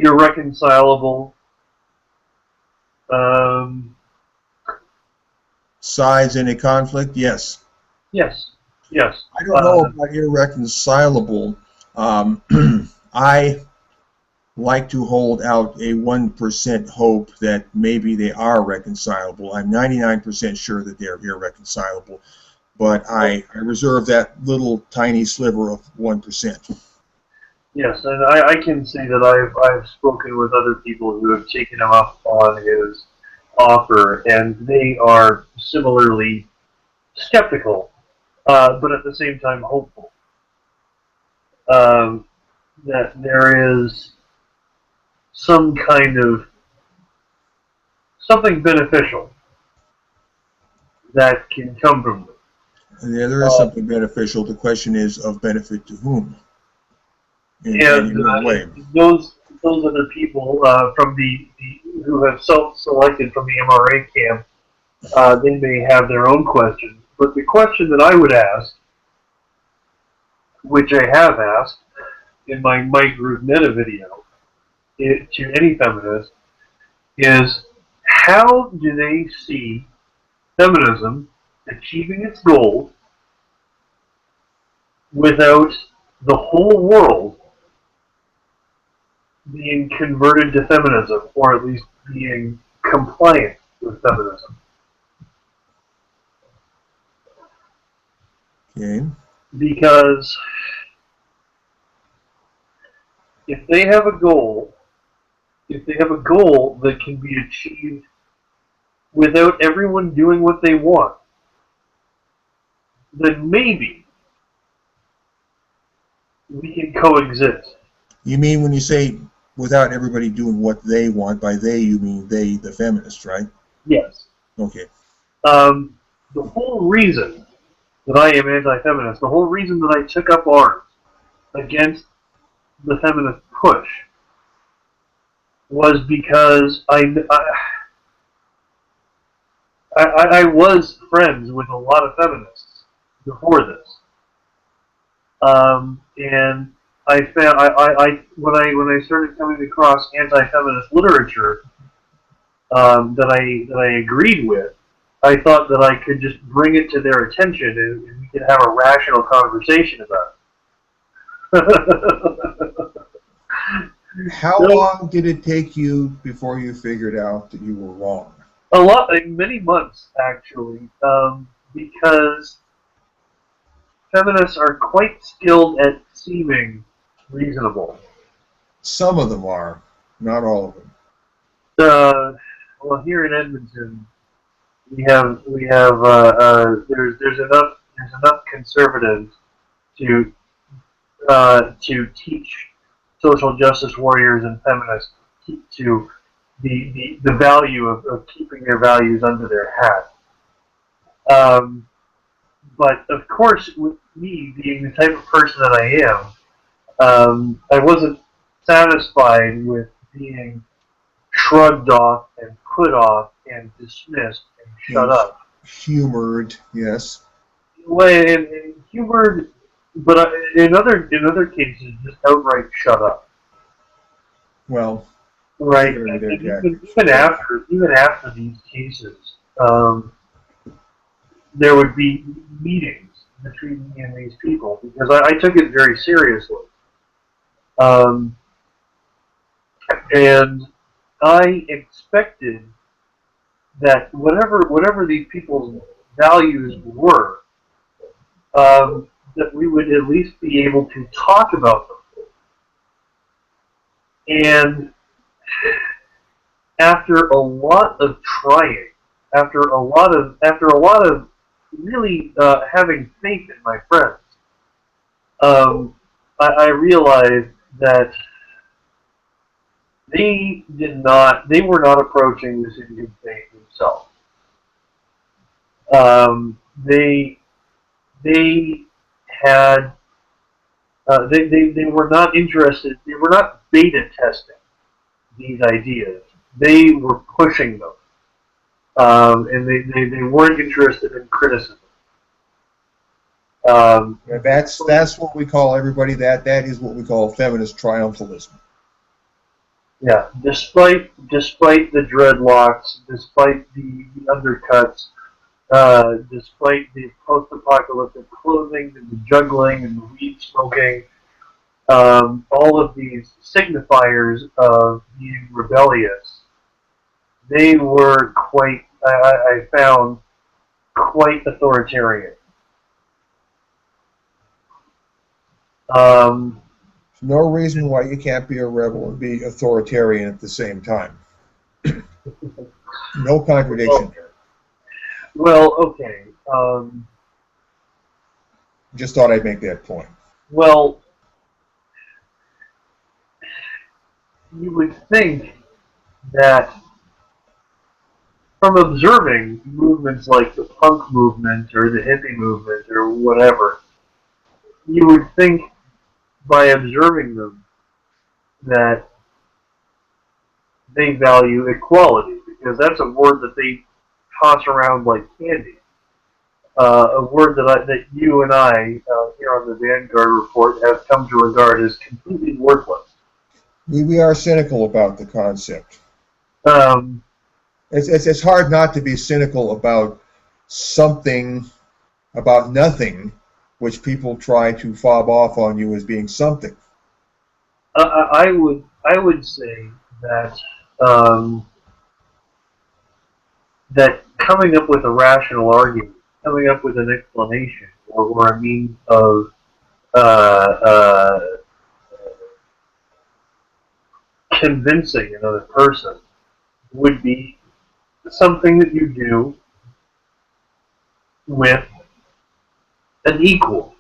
irreconcilable sides in a conflict, yes. Yes. I don't know about irreconcilable. I like to hold out a 1% hope that maybe they are reconcilable. I'm 99% sure that they're irreconcilable, but I reserve that little tiny sliver of 1%. Yes, and I can say that I've spoken with other people who have taken him up on his offer, and they are similarly skeptical, but at the same time hopeful that there is some kind of something beneficial that can come from this. Yeah, there is something beneficial. The question is, of benefit to whom? In what way? Those other people from who have self-selected from the MRA camp, they may have their own questions. But the question that I would ask, which I have asked in my Mike Group Meta video, to any feminist, is how do they see feminism achieving its goals without the whole world being converted to feminism, or at least being compliant with feminism? Okay. Because if they have a goal that can be achieved without everyone doing what they want, then maybe we can coexist. You mean when you say without everybody doing what they want? By they, you mean they, the feminists, right? Yes. Okay. The whole reason that I am anti-feminist, the whole reason that I took up arms against the feminist push, was because I was friends with a lot of feminists before this, and I found when I started coming across anti-feminist literature that I agreed with, I thought that I could just bring it to their attention and we could have a rational conversation about it. How long did it take you before you figured out that you were wrong? Many months, actually, because feminists are quite skilled at seeming reasonable. Some of them are, not all of them. Well, here in Edmonton, there's enough conservatives to teach social justice warriors and feminists to the value of keeping their values under their hat. But of course, with me being the type of person that I am, I wasn't satisfied with being shrugged off and put off and dismissed and shut up. Humored, yes. Well, and humored, but in other cases, just outright shut up. Well, right. Even after these cases, there would be meetings between me and these people because I took it very seriously. And I expected that whatever these people's values were, that we would at least be able to talk about them. And after a lot of trying, after a lot of really having faith in my friends, I realized that they were not approaching this in good faith themselves. They had they were not interested. They were not beta testing these ideas. They were pushing them, and they weren't interested in criticism. That's what we call everybody. That is what we call feminist triumphalism. Yeah, despite the dreadlocks, despite the undercuts, despite the post-apocalyptic clothing and the juggling and the weed smoking, all of these signifiers of being rebellious, they were quite, I found, quite authoritarian. No reason why you can't be a rebel and be authoritarian at the same time. No contradiction here. Well, okay. Just thought I'd make that point. Well, you would think that from observing movements like the punk movement or the hippie movement or whatever, you would think by observing them that they value equality, because that's a word that they toss around like candy. A word that you and I here on the Vanguard Report have come to regard as completely worthless. We are cynical about the concept. It's hard not to be cynical about something, about nothing, which people try to fob off on you as being something. I would say that that coming up with a rational argument, coming up with an explanation, or a means of convincing another person would be something that you do with an equal.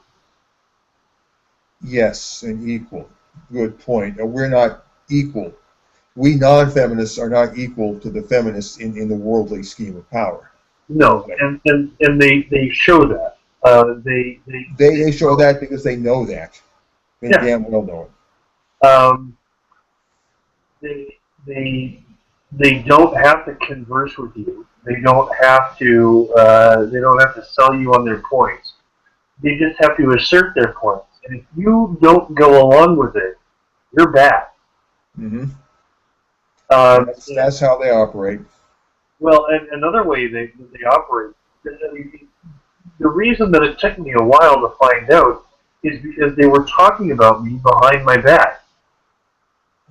Yes, an equal. Good point. We're not equal. We non-feminists are not equal to the feminists in the worldly scheme of power. No, and they show that. They show that because they know that. They damn well know it. They don't have to converse with you. They don't have to sell you on their points. They just have to assert their points. And if you don't go along with it, you're bad. Mm-hmm. That's how they operate. Well, and another way they operate, the reason that it took me a while to find out is because they were talking about me behind my back.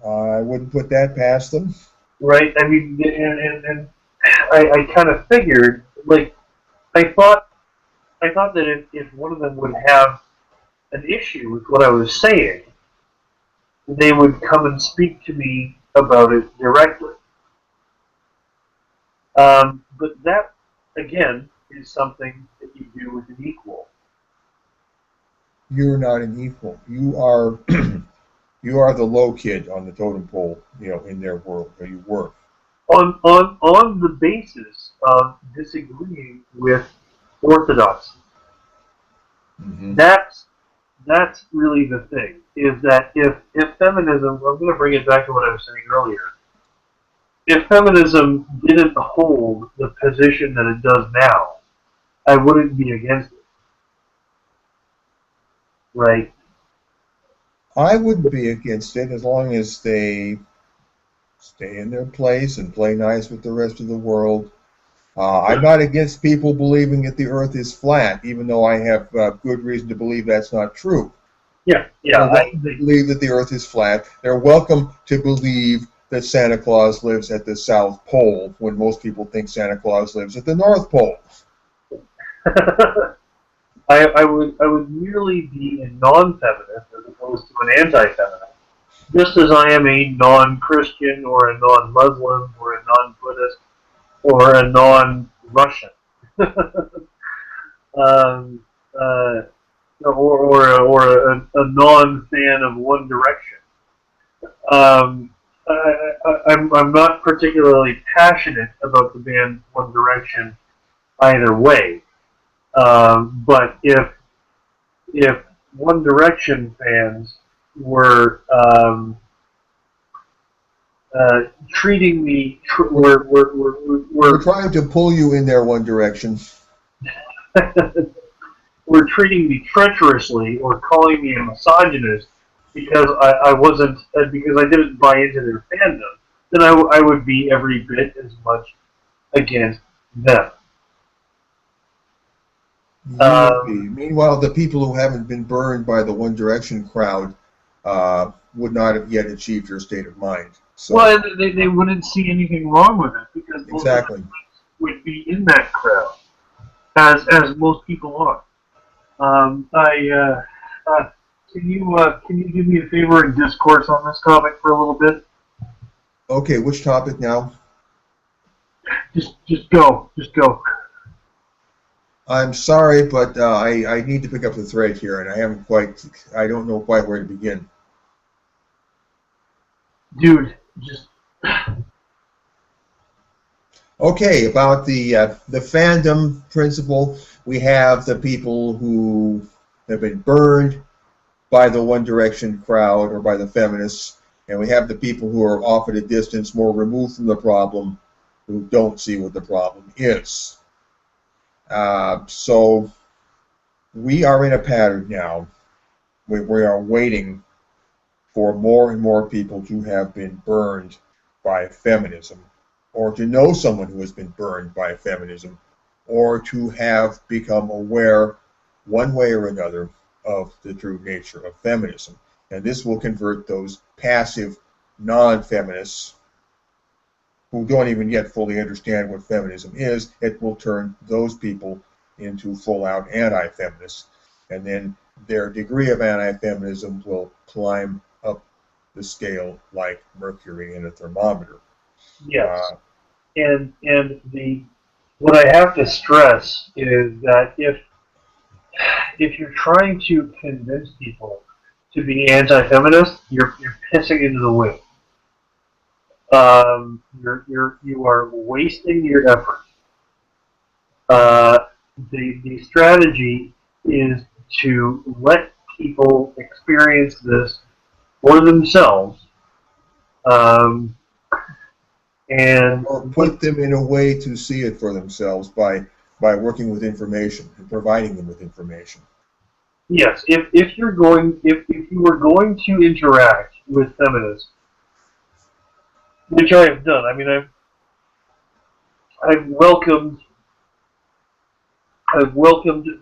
I wouldn't put that past them. Right? I mean, and I kind of figured, like, I thought that if one of them would have an issue with what I was saying, they would come and speak to me about it directly. But that, again, is something that you do with an equal. You're not an equal. You are you are the low kid on the totem pole, in their world, or you were. On the basis of disagreeing with orthodoxy. Mm-hmm. That's really the thing, is that if feminism, I'm going to bring it back to what I was saying earlier, if feminism didn't hold the position that it does now, I wouldn't be against it. Right? I wouldn't be against it as long as they stay in their place and play nice with the rest of the world. I'm not against people believing that the Earth is flat, even though I have good reason to believe that's not true. Yeah. They're welcome to believe that the Earth is flat. They're welcome to believe that Santa Claus lives at the South Pole, when most people think Santa Claus lives at the North Pole. I would merely be a non-feminist as opposed to an anti-feminist. Just as I am a non-Christian or a non-Muslim or a non-Buddhist or a non-Russian, or a non-fan of One Direction. I'm not particularly passionate about the band One Direction either way. But if One Direction fans were treating me, We're trying to pull you in their one direction. were treating me treacherously or calling me a misogynist because because I didn't buy into their fandom, then I would be every bit as much against them. Meanwhile, the people who haven't been burned by the One Direction crowd would not have yet achieved your state of mind. So, well, they wouldn't see anything wrong with it because most of them would be in that crowd, as most people are. Can you do me a favor and discourse on this topic for a little bit? Okay, which topic now? Just go. I'm sorry, but I need to pick up the thread here, and I don't know quite where to begin. Dude, just... Okay, about the fandom principle, we have the people who have been burned by the One Direction crowd or by the feminists, and we have the people who are off at a distance, more removed from the problem, who don't see what the problem is. So we are in a pattern now. We are waiting for more and more people to have been burned by feminism, or to know someone who has been burned by feminism, or to have become aware one way or another of the true nature of feminism. And this will convert those passive non-feminists who don't even yet fully understand what feminism is. It will turn those people into full-out anti-feminists, and then their degree of anti-feminism will climb up the scale like mercury in a thermometer. Yes. And what I have to stress is that if you're trying to convince people to be anti-feminist, you're pissing into the wind. You are wasting your effort. The strategy is to let people experience this for themselves, and or put them in a way to see it for themselves by working with information and providing them with information. Yes, if you were going to interact with feminists, which I have done. I mean, I've welcomed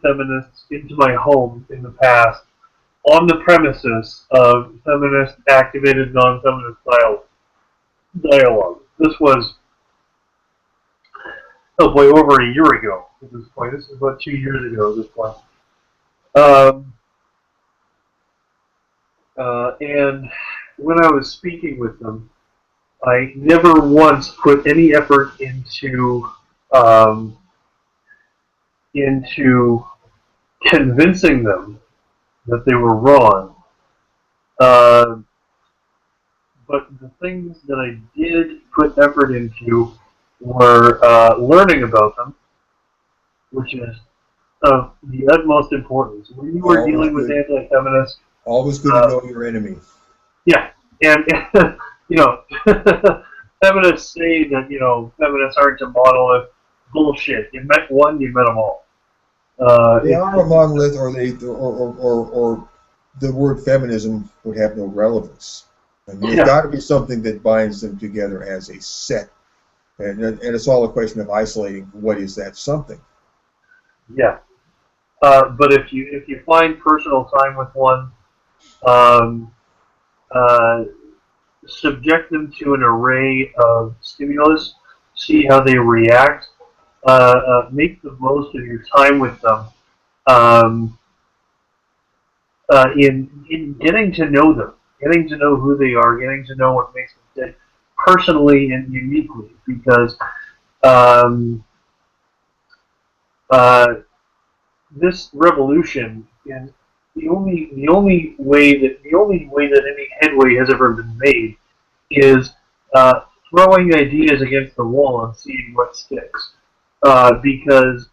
feminists into my home in the past on the premises of feminist activated non-feminist dialogue. This was, oh boy, over a year ago at this point. This is about 2 years ago at this point. And when I was speaking with them, I never once put any effort into convincing them that they were wrong. But the things that I did put effort into were learning about them, which is of the utmost importance. When you are dealing with anti-feminists, always good to know your enemy. Yeah, and you know, feminists say that feminists aren't a monolith. Bullshit. You met one, you met them all. They are a monolith, or the word feminism would have no relevance. And there's got to be something that binds them together as a set, and it's all a question of isolating what is that something. Yeah, but if you find personal time with one, subject them to an array of stimulus, see how they react, make the most of your time with them, in getting to know them, getting to know who they are, getting to know what makes them tick personally and uniquely, because this revolution is the only way that any headway has ever been made is throwing ideas against the wall and seeing what sticks. Because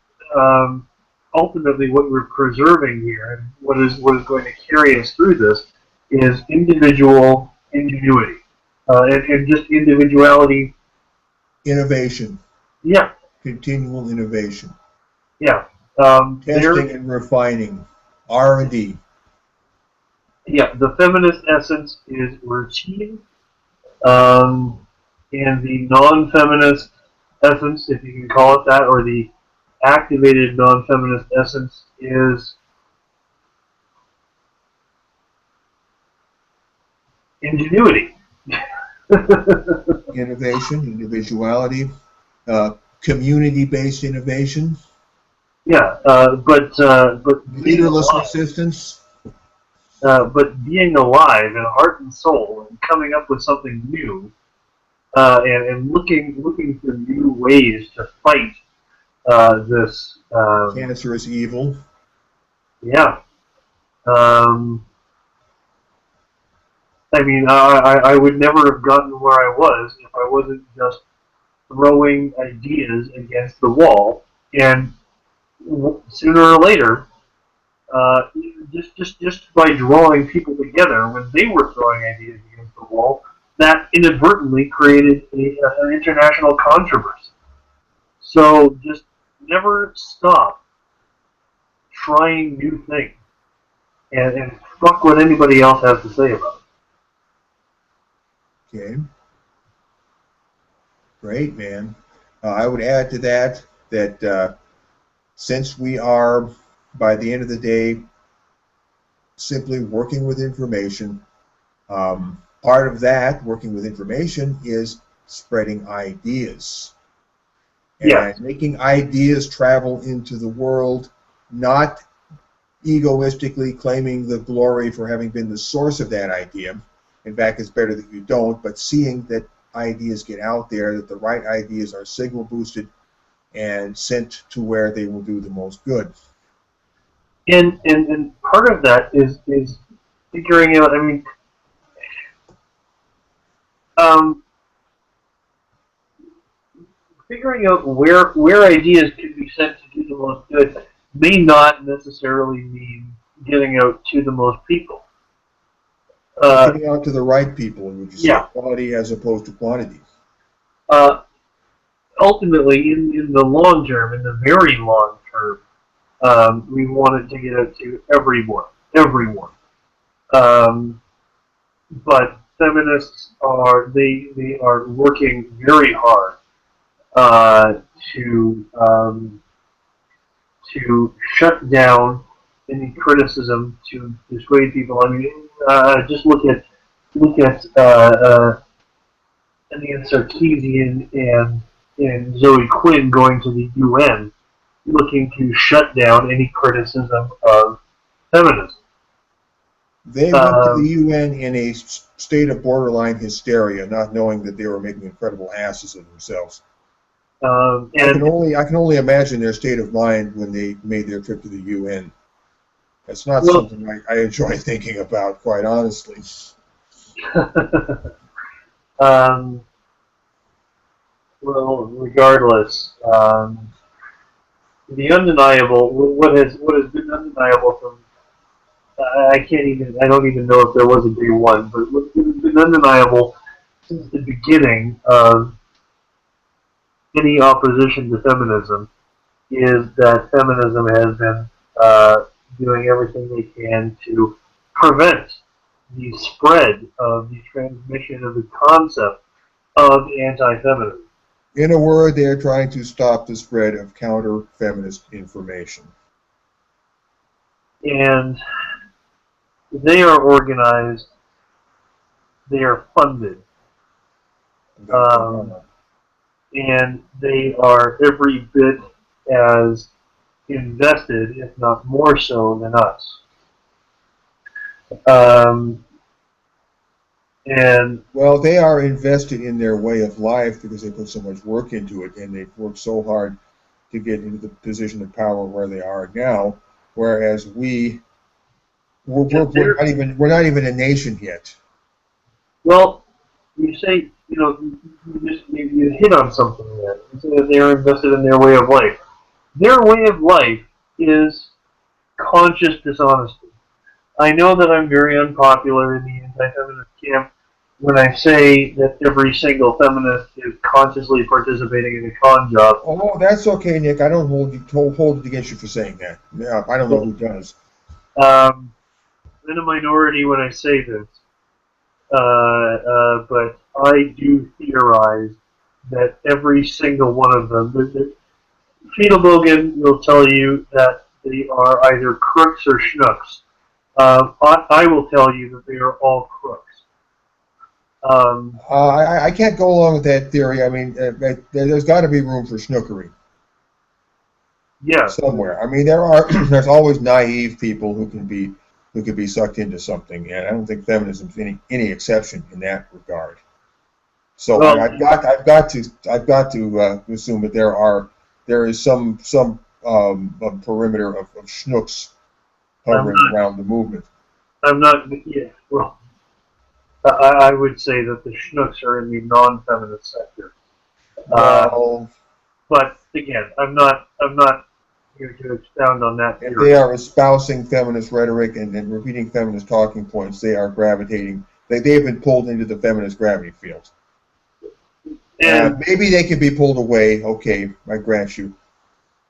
ultimately, what we're preserving here, and what is going to carry us through this, is individual ingenuity and just individuality. Innovation. Yeah. Continual innovation. Yeah. Testing and refining. R&D. Yeah, the feminist essence is routine, and the non-feminist essence, if you can call it that, or the activated non-feminist essence, is ingenuity. Innovation, individuality, community-based innovation. Yeah, but leaderless resistance. But being alive in heart and soul and coming up with something new, and looking for new ways to fight this cancerous evil. Yeah. I mean, I would never have gotten where I was if I wasn't just throwing ideas against the wall, and sooner or later, just by drawing people together when they were throwing ideas against the wall, that inadvertently created an international controversy. So just never stop trying new things, and fuck what anybody else has to say about it. Okay. Great, man. I would add to that since we are, by the end of the day, simply working with information, part of that, working with information, is spreading ideas. And making ideas travel into the world, not egoistically claiming the glory for having been the source of that idea. In fact, it's better that you don't, but seeing that ideas get out there, that the right ideas are signal boosted and sent to where they will do the most good. And part of that is figuring out, I mean, figuring out where ideas can be sent to do the most good may not necessarily mean getting out to the most people. Getting out to the right people, would you say quality as opposed to quantity? Ultimately, in the long term, in the very long term, we want it to get out to everyone. But feminists are working very hard to shut down any criticism, to dissuade people. I mean, just look at Anita Sarkeesian and Zoe Quinn going to the UN, looking to shut down any criticism of feminism. They went to the UN in a state of borderline hysteria, not knowing that they were making incredible asses of themselves. I can only imagine their state of mind when they made their trip to the UN. That's not something I enjoy thinking about, quite honestly. Well, regardless, the undeniable, what has been undeniable from, I don't even know if there was a day one, but what has been undeniable since the beginning of any opposition to feminism is that feminism has been doing everything they can to prevent the spread of the transmission of the concept of anti-feminism. In a word, they are trying to stop the spread of counter-feminist information. And they are organized, they are funded, and they are every bit as invested, if not more so, than us. Well, they are invested in their way of life because they put so much work into it, and they've worked so hard to get into the position of power where they are now. Whereas we're not even a nation yet. Well, you say, you hit on something there. You say that they're invested in their way of life. Their way of life is conscious dishonesty. I know that I'm very unpopular in the anti-feminist camp when I say that every single feminist is consciously participating in a con job. Oh, that's okay, Nick. I don't hold it against you for saying that. Yeah, I don't know who does. I'm in a minority when I say this, but I do theorize that every single one of them, Fetal Bogan will tell you that they are either crooks or schnooks. I will tell you that they are all crooks. I can't go along with that theory. I mean, there's got to be room for snookery. Yeah. Somewhere. I mean, there's always naive people who can be sucked into something, and I don't think feminism's any exception in that regard. So well, I've got to assume that there is some perimeter of schnooks hovering around the movement. I'm not. Yeah. Well, I would say that the schnooks are in the non-feminist sector. But again, I'm not here to expound on that theory. If they are espousing feminist rhetoric and repeating feminist talking points, they are gravitating. They have been pulled into the feminist gravity field. Maybe they can be pulled away. Okay, I grant you.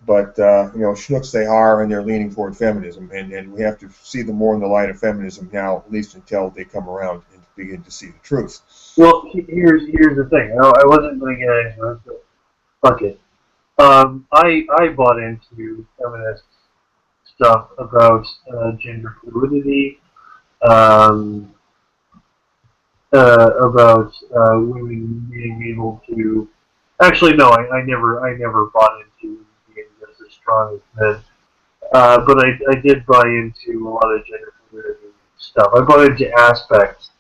But schnooks they are, and they're leaning toward feminism, and we have to see them more in the light of feminism now, at least until they come around and begin to see the truth. Well, here's the thing. I wasn't going to get into it, but fuck it. I bought into feminist stuff about gender fluidity, about women being able to. Actually, no, I never bought into being just as strong as men. But I did buy into a lot of gender fluidity stuff. I bought into aspects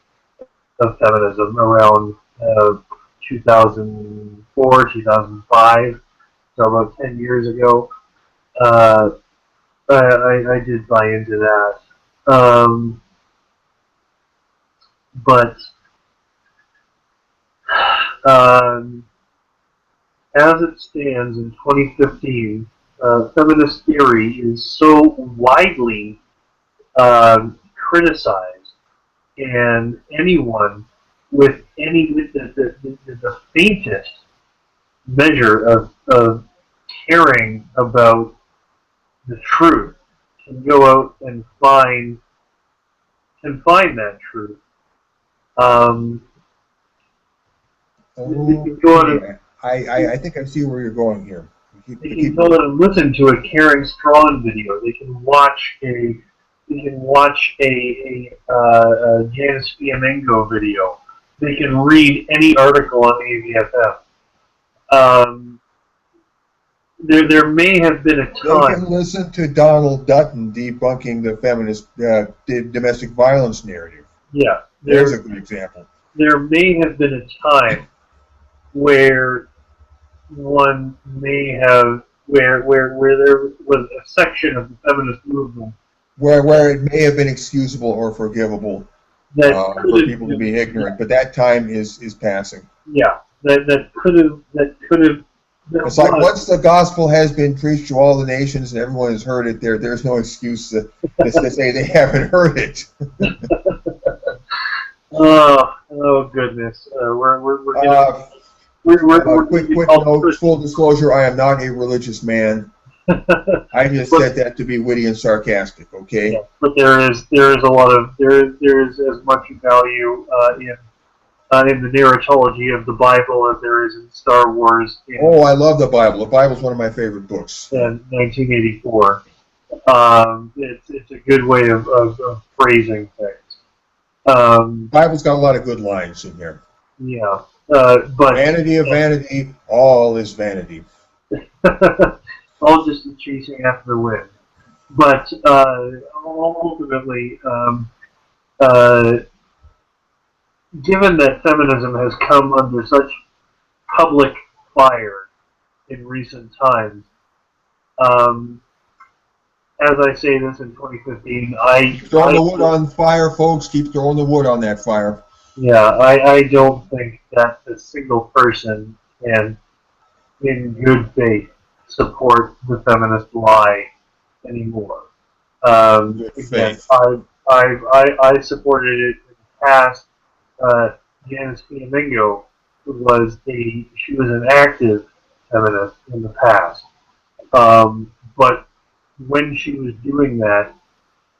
of feminism around 2004, 2005. So about 10 years ago, I did buy into that. But as it stands in 2015, feminist theory is so widely criticized, and anyone with the faintest measure of caring about the truth can go out and find that truth. I think I see where you're going here. They can go and listen to a Karen Strawn video. They can watch a Janice Fiamengo video. They can read any article on AVFF. there may have been a They can time. listen to Donald Dutton debunking the feminist domestic violence narrative. Yeah, There's a good example. there may have been a time where one may have where there was a section of the feminist movement Where it may have been excusable or forgivable that for people to be ignorant, but that time is passing. yeah, that could have. It's like once the gospel has been preached to all the nations and everyone has heard it, there's no excuse to say they haven't heard it. Oh goodness, we're getting Quick note, full disclosure, I am not a religious man. I just said that to be witty and sarcastic, okay? Yeah, but there is a lot of there is as much value in the narratology of the Bible as there is in Star Wars. Oh, I love the Bible. The Bible's one of my favorite books. In 1984, it's a good way of phrasing things. Bible's got a lot of good lines in here. Yeah, but Vanity of vanity, all is vanity. all just chasing after the wind. But ultimately, given that feminism has come under such public fire in recent times, as I say this in 2015, Keep throwing the wood on fire, folks. Keep throwing the wood on that fire. Yeah, I don't think that a single person can, in good faith, support the feminist lie anymore. Again, I supported it in the past. Janice Fiamingo she was an active feminist in the past, but when she was doing that,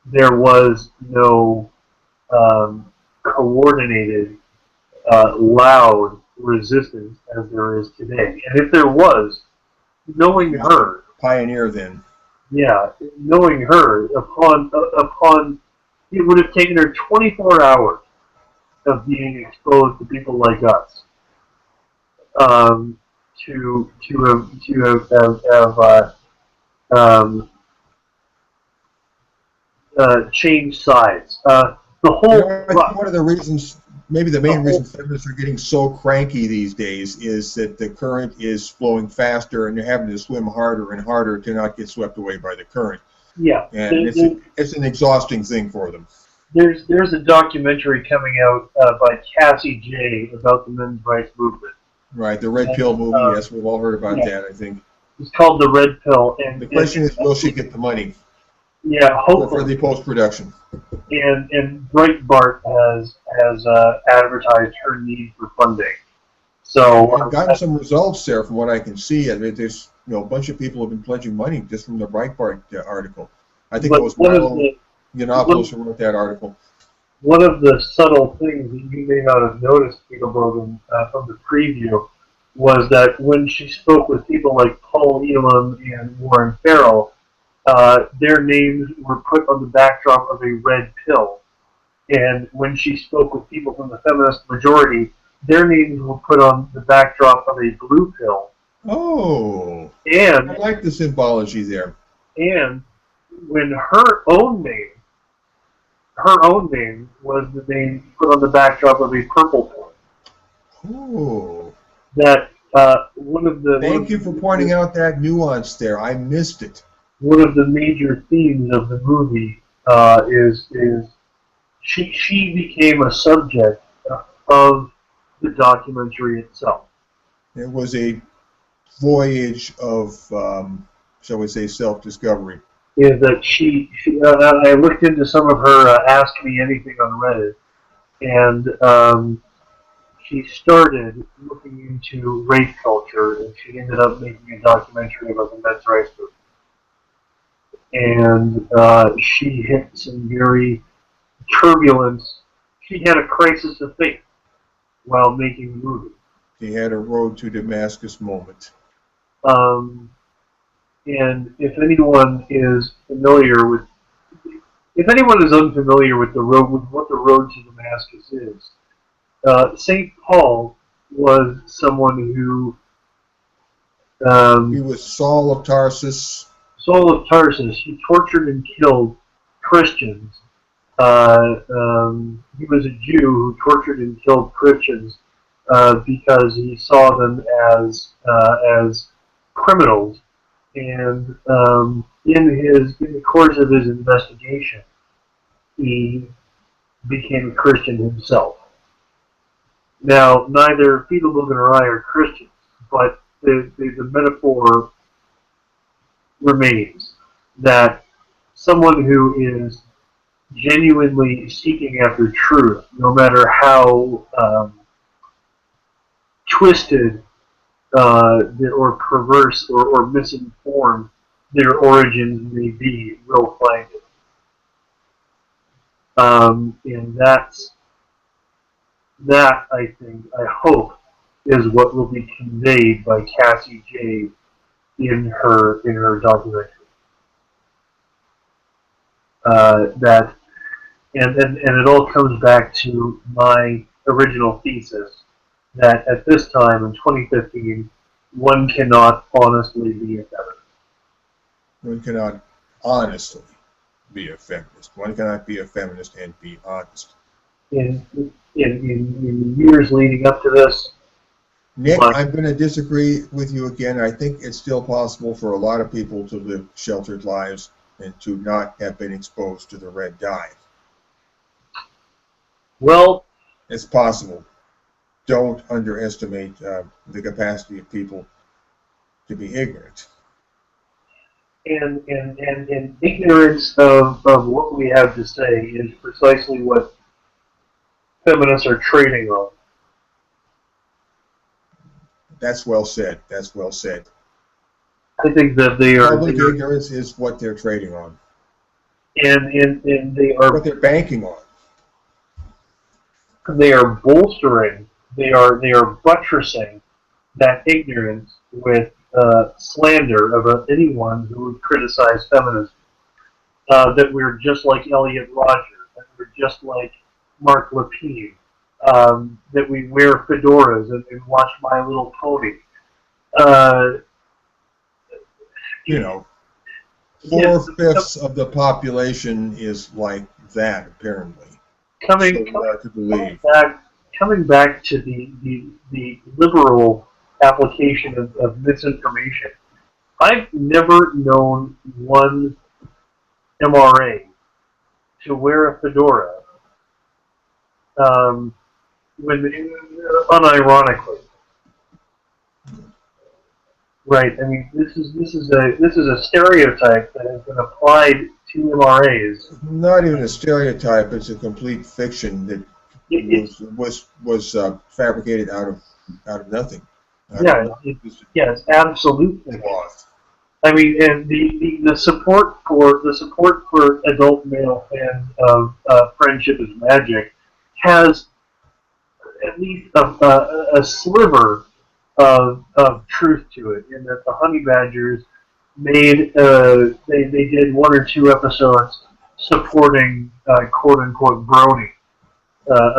there was no coordinated, loud resistance as there is today. And if there was, knowing her, Pioneer then. yeah, knowing her, upon it would have taken her 24 hours of being exposed to people like us to have changed sides. The whole I think one of the reasons, maybe the main reason feminists are getting so cranky these days is that the current is flowing faster and they're having to swim harder and harder to not get swept away by the current. yeah, And it's an exhausting thing for them. There's a documentary coming out by Cassie J about the men's rights movement. Right, the Red Pill movie, yes, we've all heard about that, I think. It's called The Red Pill. And the question is, will she get the money? Yeah, hopefully. For the post-production. And Breitbart has advertised her need for funding. So I've gotten some results there from what I can see. I mean, there's a bunch of people have been pledging money just from the Breitbart article. I think it was Milo Yiannopoulos who wrote that article. One of the subtle things that you may not have noticed, Peter Logan, from the preview, was that when she spoke with people like Paul Elam and Warren Farrell, their names were put on the backdrop of a red pill. And when she spoke with people from the feminist majority, their names were put on the backdrop of a blue pill. Oh, and I like the symbology there. And when her own name was the name put on the backdrop of a purple pill. Oh. That one of the. Thank you for pointing out that nuance there. I missed it. One of the major themes of the movie is she became a subject of the documentary itself. It was a voyage of, shall we say, self-discovery. Is that I looked into some of her Ask Me Anything on Reddit, and she started looking into rape culture, and she ended up making a documentary about the men's rights movement. And she hit some very turbulence. She had a crisis of faith while making the movie. She had a road to Damascus moment. And if anyone is unfamiliar with the road, with what the road to Damascus is, St. Paul was someone who He was Saul of Tarsus. Saul of Tarsus. He tortured and killed Christians. He was a Jew who tortured and killed Christians because he saw them as criminals. And in the course of his investigation, he became a Christian himself. Now, neither Peter Logan or I are Christians, but the metaphor remains that someone who is genuinely seeking after truth, no matter how twisted or perverse or misinformed their origins may be, will find it. And that, I hope, is what will be conveyed by Cassie J in her documentary. And it all comes back to my original thesis that at this time in 2015, one cannot honestly be a feminist. One cannot honestly be a feminist. One cannot be a feminist and be honest. In the years leading up to this, Nick, I'm going to disagree with you again. I think it's still possible for a lot of people to live sheltered lives and to not have been exposed to the red dye. Well, it's possible. Don't underestimate the capacity of people to be ignorant. And ignorance of what we have to say is precisely what feminists are trading on. That's well said. That's well said. I think that they are... Public ignorance is what they're trading on. And they are... what they're banking on. They are bolstering, they are buttressing that ignorance with slander of anyone who would criticize feminism. That we're just like Elliot Rodger, that we're just like Mark Lapine, that we wear fedoras and watch My Little Pony. You know, 4/5 of the population is like that, apparently. Coming back to the liberal application of misinformation, I've never known one MRA to wear a fedora unironically. Right. I mean, this is a stereotype that has been applied to MRAs. Not even a stereotype; it's a complete fiction that was fabricated out of nothing. It's absolutely. I mean, and the support for adult male fans of Friendship is Magic has at least a sliver of truth to it, in that the Honey Badgers made they did 1 or 2 episodes supporting quote unquote brony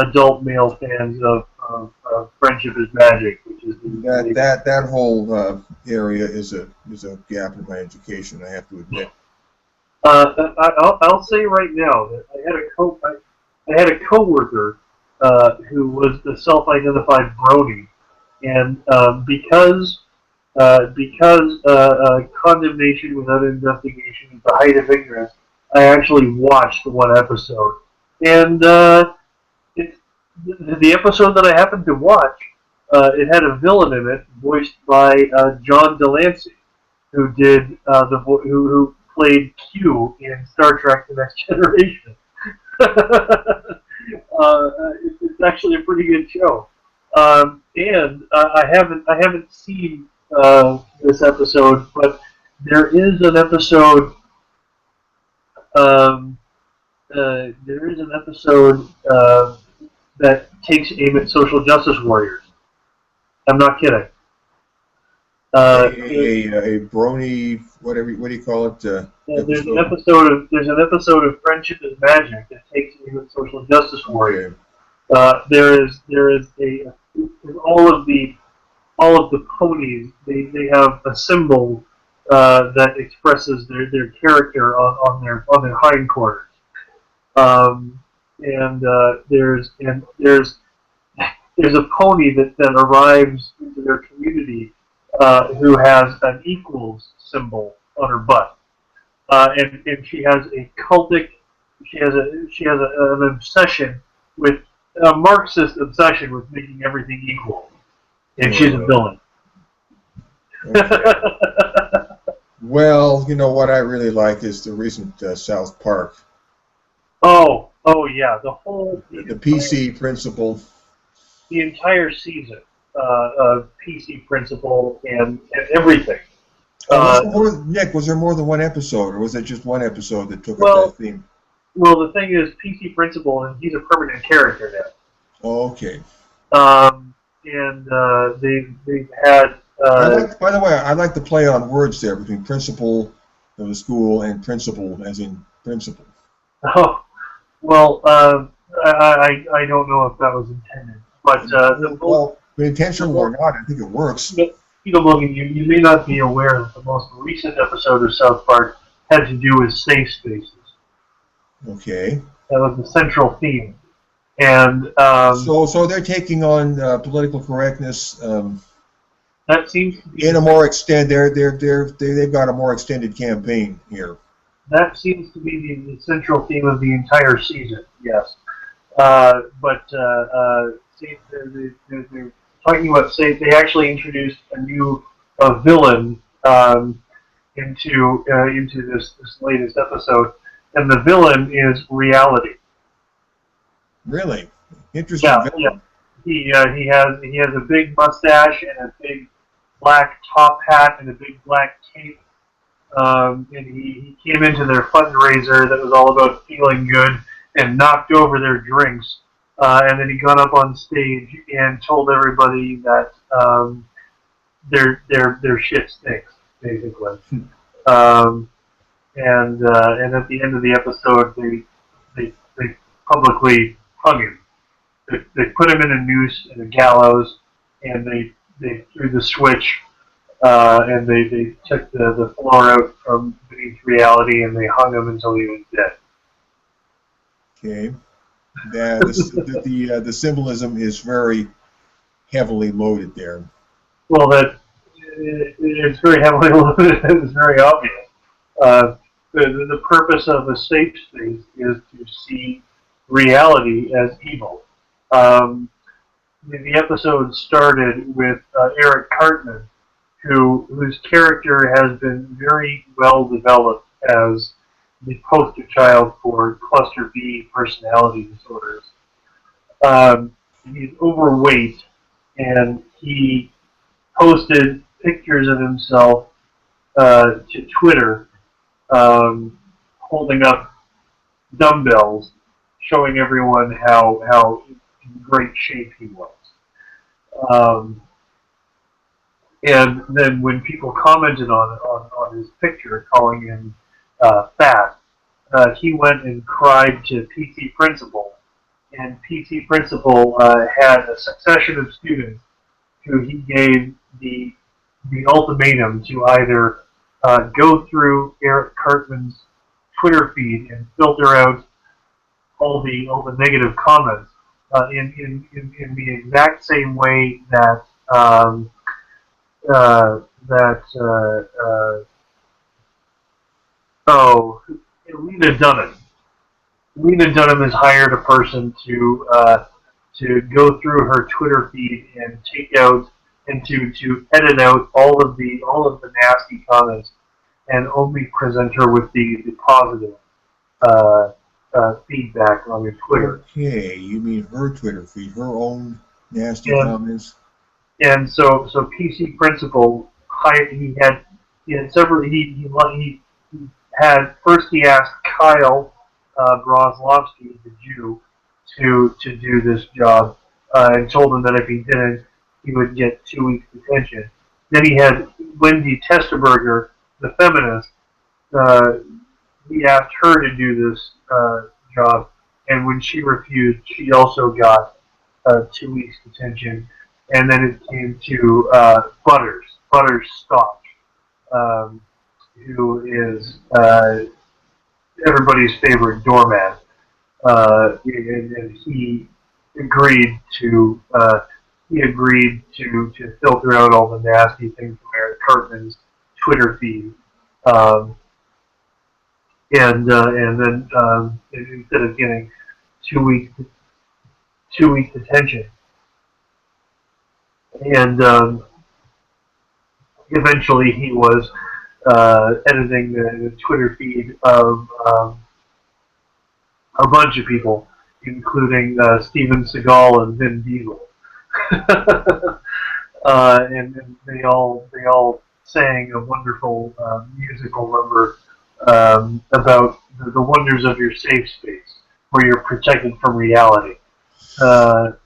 adult male fans of Friendship is Magic, which is that whole area is a gap in my education, I have to admit. I'll say right now that I had a coworker who was the self-identified brony, and because condemnation without investigation is the height of ignorance, I actually watched the one episode, and the episode that I happened to watch, it had a villain in it voiced by John Delancey, who did who played Q in Star Trek: The Next Generation. It's actually a pretty good show, and I haven't seen this episode, but there is an episode. That takes aim at social justice warriors. I'm not kidding. A brony, what do you call it? There's an episode of Friendship is Magic that takes aim at social justice warriors. Okay. There is all all of the ponies, they have a symbol that expresses their character on their hindquarters. There's there's a pony that arrives into their community who has an equals symbol on her butt, and she has a cultic, an obsession with a Marxist obsession with making everything equal, and she's a villain. Okay. Well, you know what I really like is the recent South Park. Oh yeah, the PC principle. The entire season of PC principle and everything. Nick, was there more than one episode, or was it just one episode that took up that theme? Well, the thing is, PC principle, and he's a permanent character now. Oh, okay. They've had. By the way, I like the play on words there between principal of the school and principal, as in principal. Oh, well, I don't know if that was intended, but well, intentional or not, I think it works. Logan, you may not be aware that the most recent episode of South Park had to do with safe spaces. Okay. That was the central theme, and so they're taking on political correctness. That seems to be in a more they've got a more extended campaign here. That seems to be the central theme of the entire season. Yes, they're talking about safe. They actually introduced a new villain into this latest episode, and the villain is reality. Really interesting. Yeah, yeah. He has a big mustache and a big black top hat and a big black cape. And he came into their fundraiser that was all about feeling good and knocked over their drinks. And then he got up on stage and told everybody that their shit stinks, basically. And at the end of the episode, they publicly hung him. They put him in a noose in a gallows, and they threw the switch, and they took the floor out from beneath reality, and they hung him until he was dead. Okay. The symbolism is very heavily loaded there. Well, it's very heavily loaded. It's very obvious. The purpose of a safe space is to see reality as evil. The episode started with Eric Cartman, whose character has been very well developed as the poster child for cluster B personality disorders. He's overweight, and he posted pictures of himself to Twitter, holding up dumbbells, showing everyone how in great shape he was. And then when people commented on his picture, calling him fat, he went and cried to PC Principal, and PC Principal had a succession of students who he gave the ultimatum to either go through Eric Cartman's Twitter feed and filter out all the negative comments in the exact same way that Lena Dunham. Lena Dunham has hired a person to go through her Twitter feed and take out and to edit out all of the nasty comments and only present her with the positive feedback on your Twitter. Okay, you mean her Twitter feed, her own nasty comments. And so PC Principal hired. He had several. He asked Kyle Brozlovsky, the Jew, to do this job, and told him that if he didn't, he would get 2 weeks detention. Then he had Wendy Testerberger, the feminist. He asked her to do this job, and when she refused, she also got 2 weeks detention. and then it came to Butterscotch, who is everybody's favorite doormat, and he agreed to filter out all the nasty things from Eric Cartman's Twitter feed, and then instead of getting 2 week detention, and eventually he was editing the Twitter feed of a bunch of people, including Steven Seagal and Vin Diesel, and they all sang a wonderful musical number about the wonders of your safe space, where you're protected from reality. Well,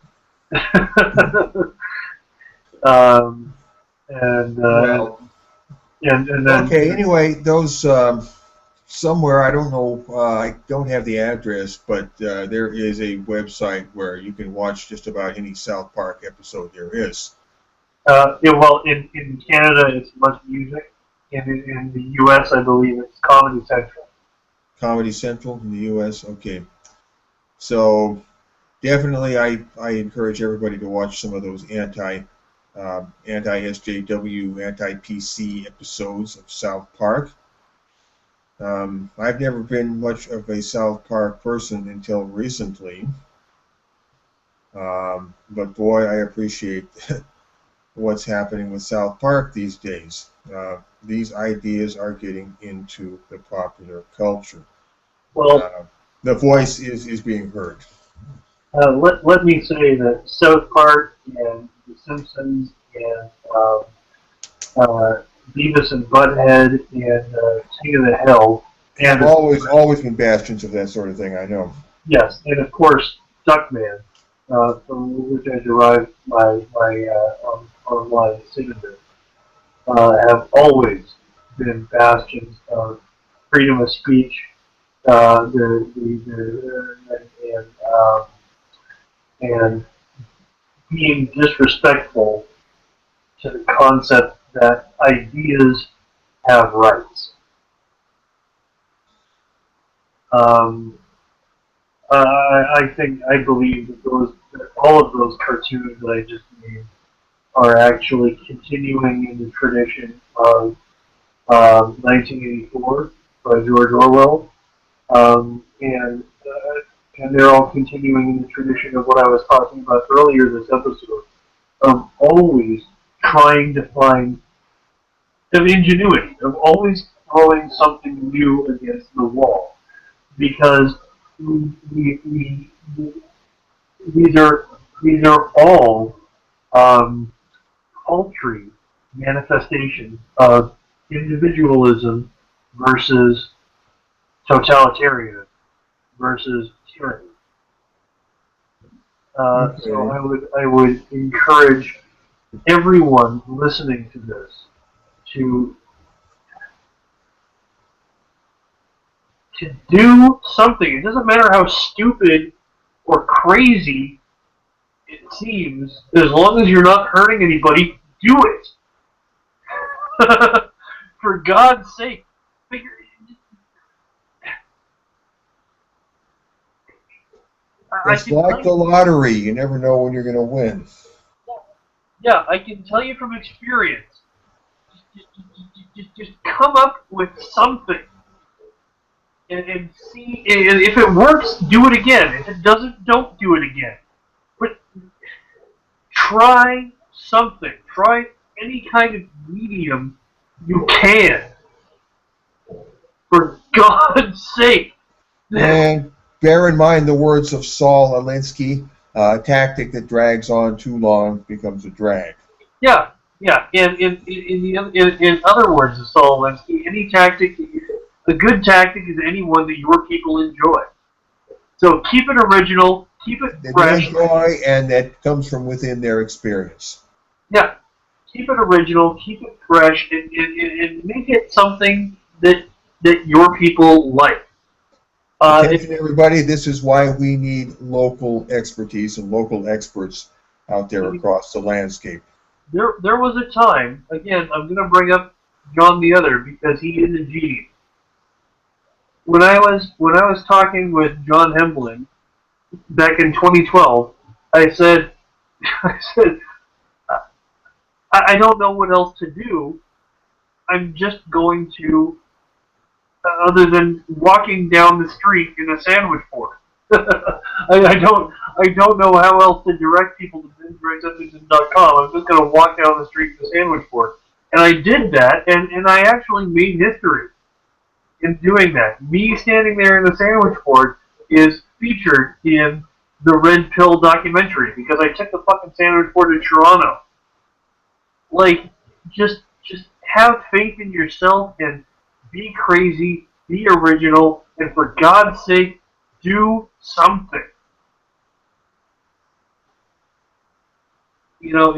and then okay, anyway, those somewhere, I don't know, I don't have the address, but there is a website where you can watch just about any South Park episode there is. well, in Canada it's Much Music. In the U.S., I believe it's Comedy Central. Comedy Central in the U.S. Okay, so definitely, I encourage everybody to watch some of those anti-SJW, anti-PC episodes of South Park. I've never been much of a South Park person until recently, but boy, I appreciate what's happening with South Park these days. These ideas are getting into the popular culture. Well, the voice is being heard. let me say that South Park and The Simpsons and Beavis and Butthead and King of the Hill and I've always been bastions of that sort of thing, I know. yes, and of course Duckman, from which I derived my online pseudonym, have always been bastions of freedom of speech, and being disrespectful to the concept that ideas have rights. I believe that all of those cartoons that I just named are actually continuing in the tradition of 1984 by George Orwell, and they're all continuing in the tradition of what I was talking about earlier this episode, of always trying to find, of ingenuity, of always throwing something new against the wall, because these are all paltry manifestations of individualism versus totalitarianism versus tyranny. Okay. So I would encourage everyone listening to this to do something. It doesn't matter how stupid or crazy it seems, as long as you're not hurting anybody, do it. For God's sake, figure. It's like the lottery. You never know when you're going to win. Yeah, I can tell you from experience. Just come up with something. And see, and if it works, do it again. If it doesn't, don't do it again. But try something. Try any kind of medium you can. For God's sake. And bear in mind the words of Saul Alinsky, a tactic that drags on too long becomes a drag. Yeah. And in other words of Saul Alinsky, any tactic, a good tactic is any one that your people enjoy. So keep it original, keep it fresh. They enjoy, and that comes from within their experience. Yeah, keep it original, keep it fresh, and make it something that your people like. Attention, everybody, this is why we need local expertise and local experts out there across the landscape. There was a time, again, I'm going to bring up John the Other because he is a genius. When I was talking with John Hemblin back in 2012, I said, I said, I don't know what else to do. I'm just going to, other than walking down the street in a sandwich board. I don't know how else to direct people to bingerecensions.com. I'm just going to walk down the street in a sandwich board. And I did that, and I actually made history in doing that. Me standing there in the sandwich board is featured in the Red Pill documentary because I took the fucking sandwich board to Toronto. Like, just have faith in yourself and be crazy, be original, and for God's sake, do something. You know,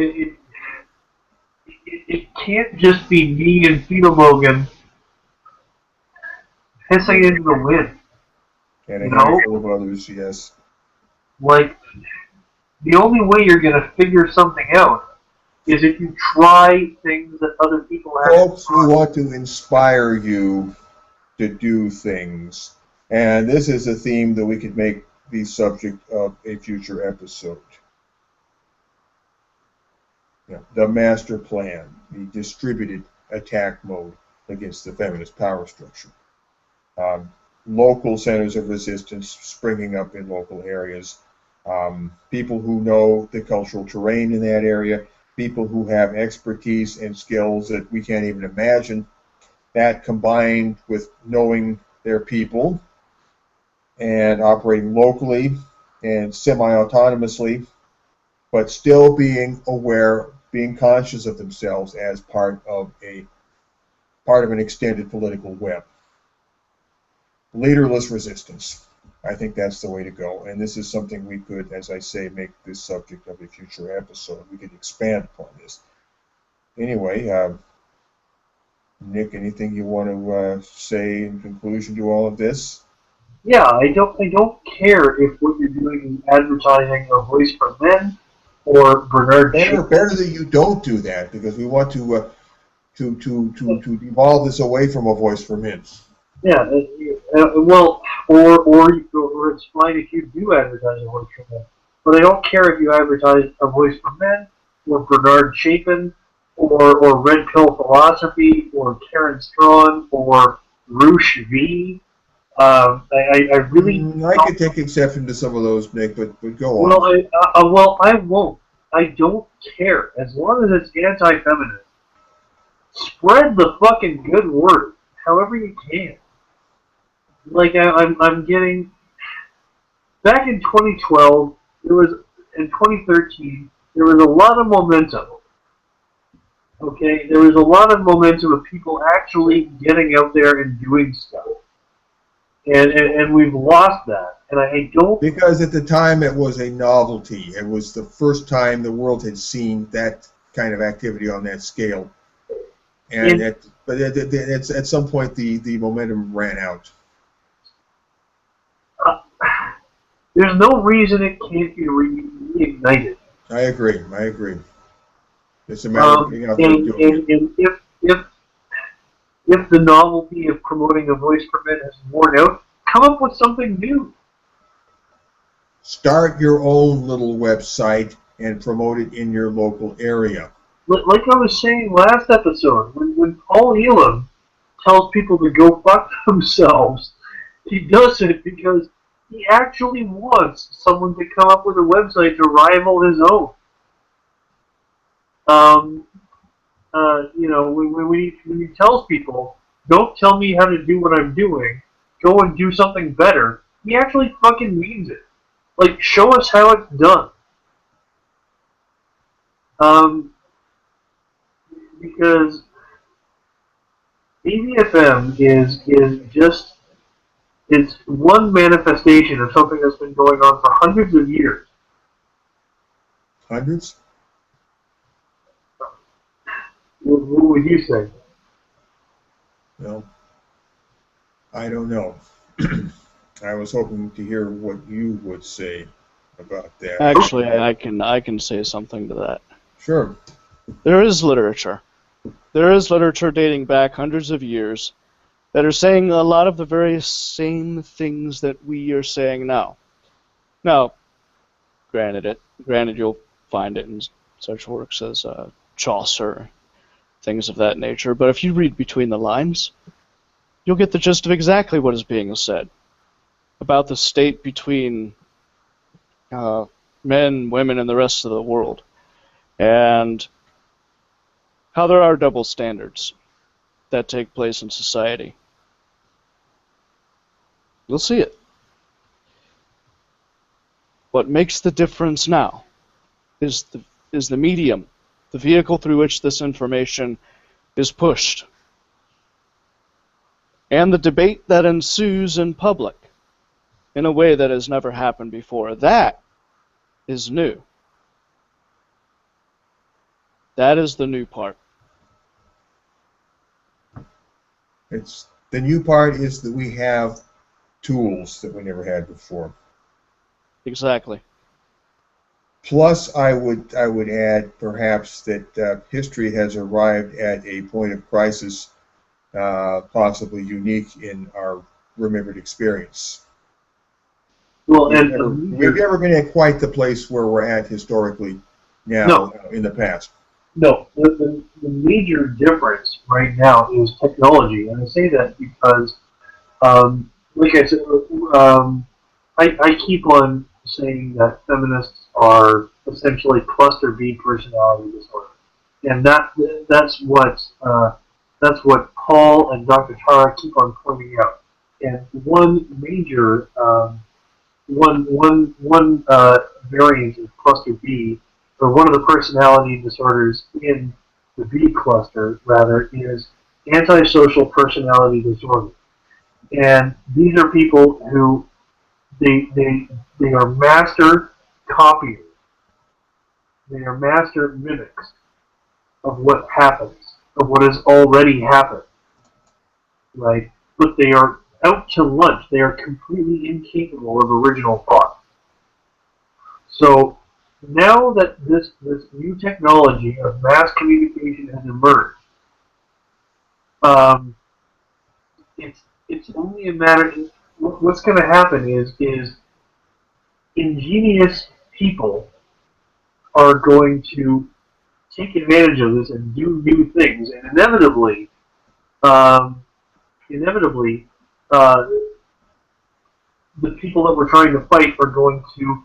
it can't just be me and Peter Logan pissing into the wind. And a handful of others, yes. Like, the only way you're going to figure something out is if you try things that other people have. Folks, we want to inspire you to do things. And this is a theme that we could make the subject of a future episode. The master plan, the distributed attack mode against the feminist power structure. Local centers of resistance springing up in local areas. People who know the cultural terrain in that area. People who have expertise and skills that we can't even imagine. That combined with knowing their people and operating locally and semi-autonomously, but still being aware, being conscious of themselves as part of an extended political web. Leaderless resistance. I think that's the way to go. And this is something we could, as I say, make this subject of a future episode. We could expand upon this. Anyway, Nick, anything you want to say in conclusion to all of this? Yeah, I don't care if what you're doing is advertising A Voice for Men or Bernard. Better that you don't do that, because we want to evolve this away from A Voice for Men. Yeah, well, or it's fine if you do advertise A Voice for Men, but I don't care if you advertise A Voice for Men or Bernard Chapin or Red Pill Philosophy or Karen Strawn or Roosh V. I really. I could take exception to some of those, Nick, but go on. Well, I won't. I don't care as long as it's anti-feminist. Spread the fucking good word, however you can. Like I'm getting. Back in 2012, in 2013, there was a lot of momentum. Okay, there was a lot of momentum of people actually getting out there and doing stuff. And we've lost that. And I don't... Because at the time it was a novelty. It was the first time the world had seen that kind of activity on that scale. And at some point the momentum ran out. There's no reason it can't be reignited. I agree. It's a matter of getting out there and doing it. And if the novelty of promoting A Voice for Men has worn out, come up with something new. Start your own little website and promote it in your local area. Like I was saying last episode, when Paul Elam tells people to go fuck themselves, he does it because he actually wants someone to come up with a website to rival his own. When he tells people, don't tell me how to do what I'm doing, go and do something better, he actually fucking means it. Like, show us how it's done. Because ABFM is just, it's one manifestation of something that's been going on for hundreds of years. Hundreds? What would you say? Well, I don't know. I was hoping to hear what you would say about that. Actually, I can say something to that. Sure. There is literature. There is literature dating back hundreds of years that are saying a lot of the very same things that we are saying now. Now, granted you'll find it in such works as Chaucer, things of that nature, but if you read between the lines, you'll get the gist of exactly what is being said about the state between men, women, and the rest of the world, and how there are double standards that take place in society. You'll see it. What makes the difference now is the medium, the vehicle through which this information is pushed, and the debate that ensues in public in a way that has never happened before. That is new. That is the new part. The new part is that we have tools that we never had before. Exactly. Plus, I would add perhaps that history has arrived at a point of crisis, possibly unique in our remembered experience. Well, we've never been at quite the place where we're at historically now in the past. No, the major difference right now is technology, and I say that because, like I said, I keep on saying that feminists are essentially cluster B personality disorder, and that's what Paul and Dr. Tara keep on pointing out. And one major variant of cluster B, or one of the personality disorders in the B cluster, rather, is antisocial personality disorder. And these are people who they are master copiers. They are master mimics of what happens, of what has already happened, right? But they are out to lunch. They are completely incapable of original thought. So now that this new technology of mass communication has emerged, it's only a matter. What's going to happen is ingenious people are going to take advantage of this and do new things, and inevitably, the people that we're trying to fight are going to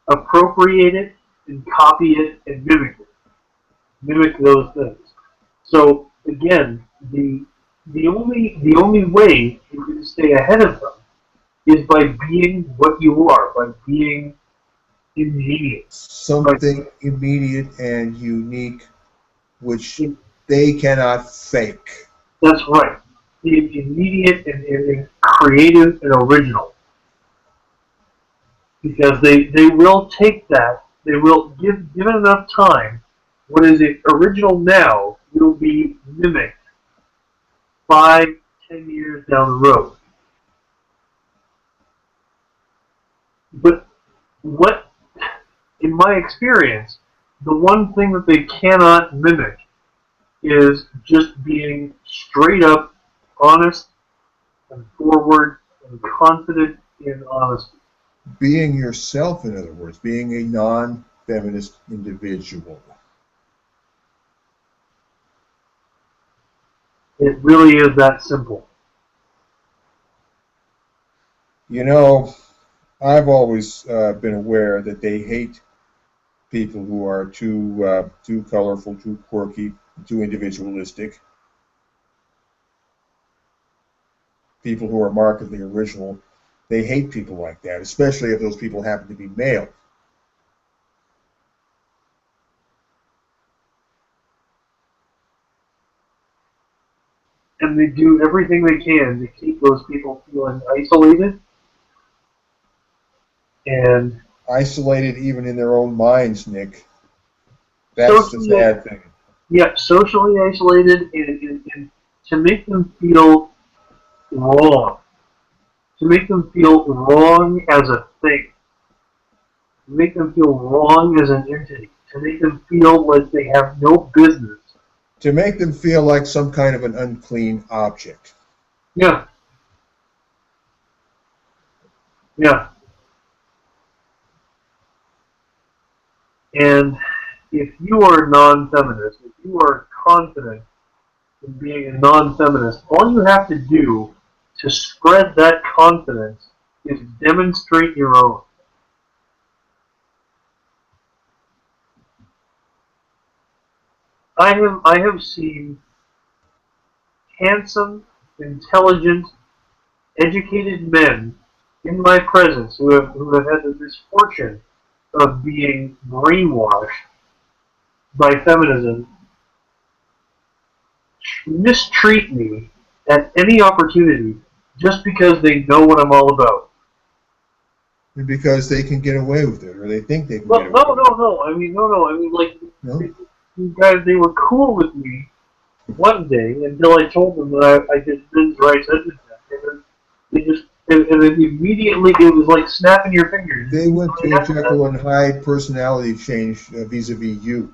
appropriate it and copy it and mimic those things. So again, the only way you can stay ahead of them is by being what you are, by being ingenious. Something immediate and unique, which they cannot fake. That's right. Being immediate and creative and original. Because they will take that, they will, given enough time, what is original now will be mimicked 5, 10 years down the road. But in my experience, the one thing that they cannot mimic is just being straight up honest and forward and confident in honesty. Being yourself, in other words, being a non-feminist individual. It really is that simple. You know, I've always been aware that they hate people who are too colorful, too quirky, too individualistic. People who are markedly original. They hate people like that, especially if those people happen to be male. And they do everything they can to keep those people feeling isolated. And isolated even in their own minds, Nick. That's the sad thing. Yeah, socially isolated and to make them feel wrong. To make them feel wrong as a thing. to make them feel wrong as an entity, to make them feel like they have no business. To make them feel like some kind of an unclean object. Yeah. Yeah. And if you are non-feminist, if you are confident in being a non-feminist, all you have to do to spread that confidence is demonstrate your own. I have seen handsome, intelligent, educated men in my presence who have had the misfortune of being brainwashed by feminism mistreat me at any opportunity just because they know what I'm all about. And because they can get away with it, or they think they can Well, get away with it. no. I mean, no. I mean, like, No? you guys, they were cool with me one day until I told them that I did men's rights Edmonton. And then they just, and then immediately it was like snapping your fingers. They went to a Jekyll and Hyde personality change vis-a-vis you.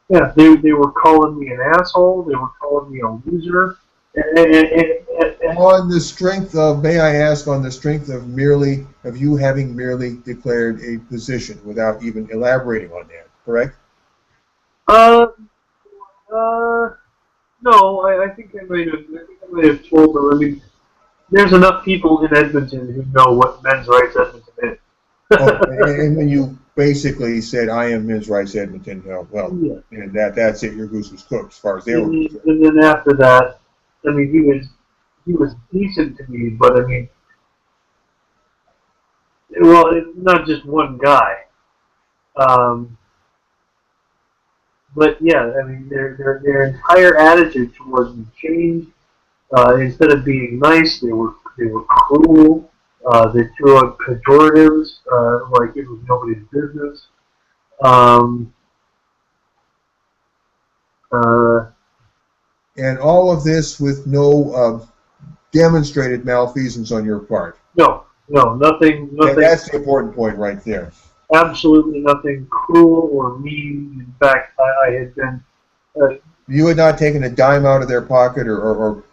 Yeah, they were calling me an asshole. They were calling me a loser. And On the strength of, may I ask, on the strength of you having merely declared a position without even elaborating on that, correct? No, I think I might have told them. I mean, there's enough people in Edmonton who know what men's rights Edmonton is. And when you basically said, I am Men's Rights Edmonton, well, Yeah. and that's it, your goose was cooked as far as they were concerned. And then after that, I mean, he was decent to me, but I mean, well, it's not just one guy. But yeah, I mean, their entire attitude towards me changed. Instead of being nice, they were cruel. They threw out pejoratives like it was nobody's business. And all of this with no demonstrated malfeasance on your part. No, nothing. And that's the important point right there. Absolutely nothing cruel or mean. In fact, I had been. You had not taken a dime out of their pocket or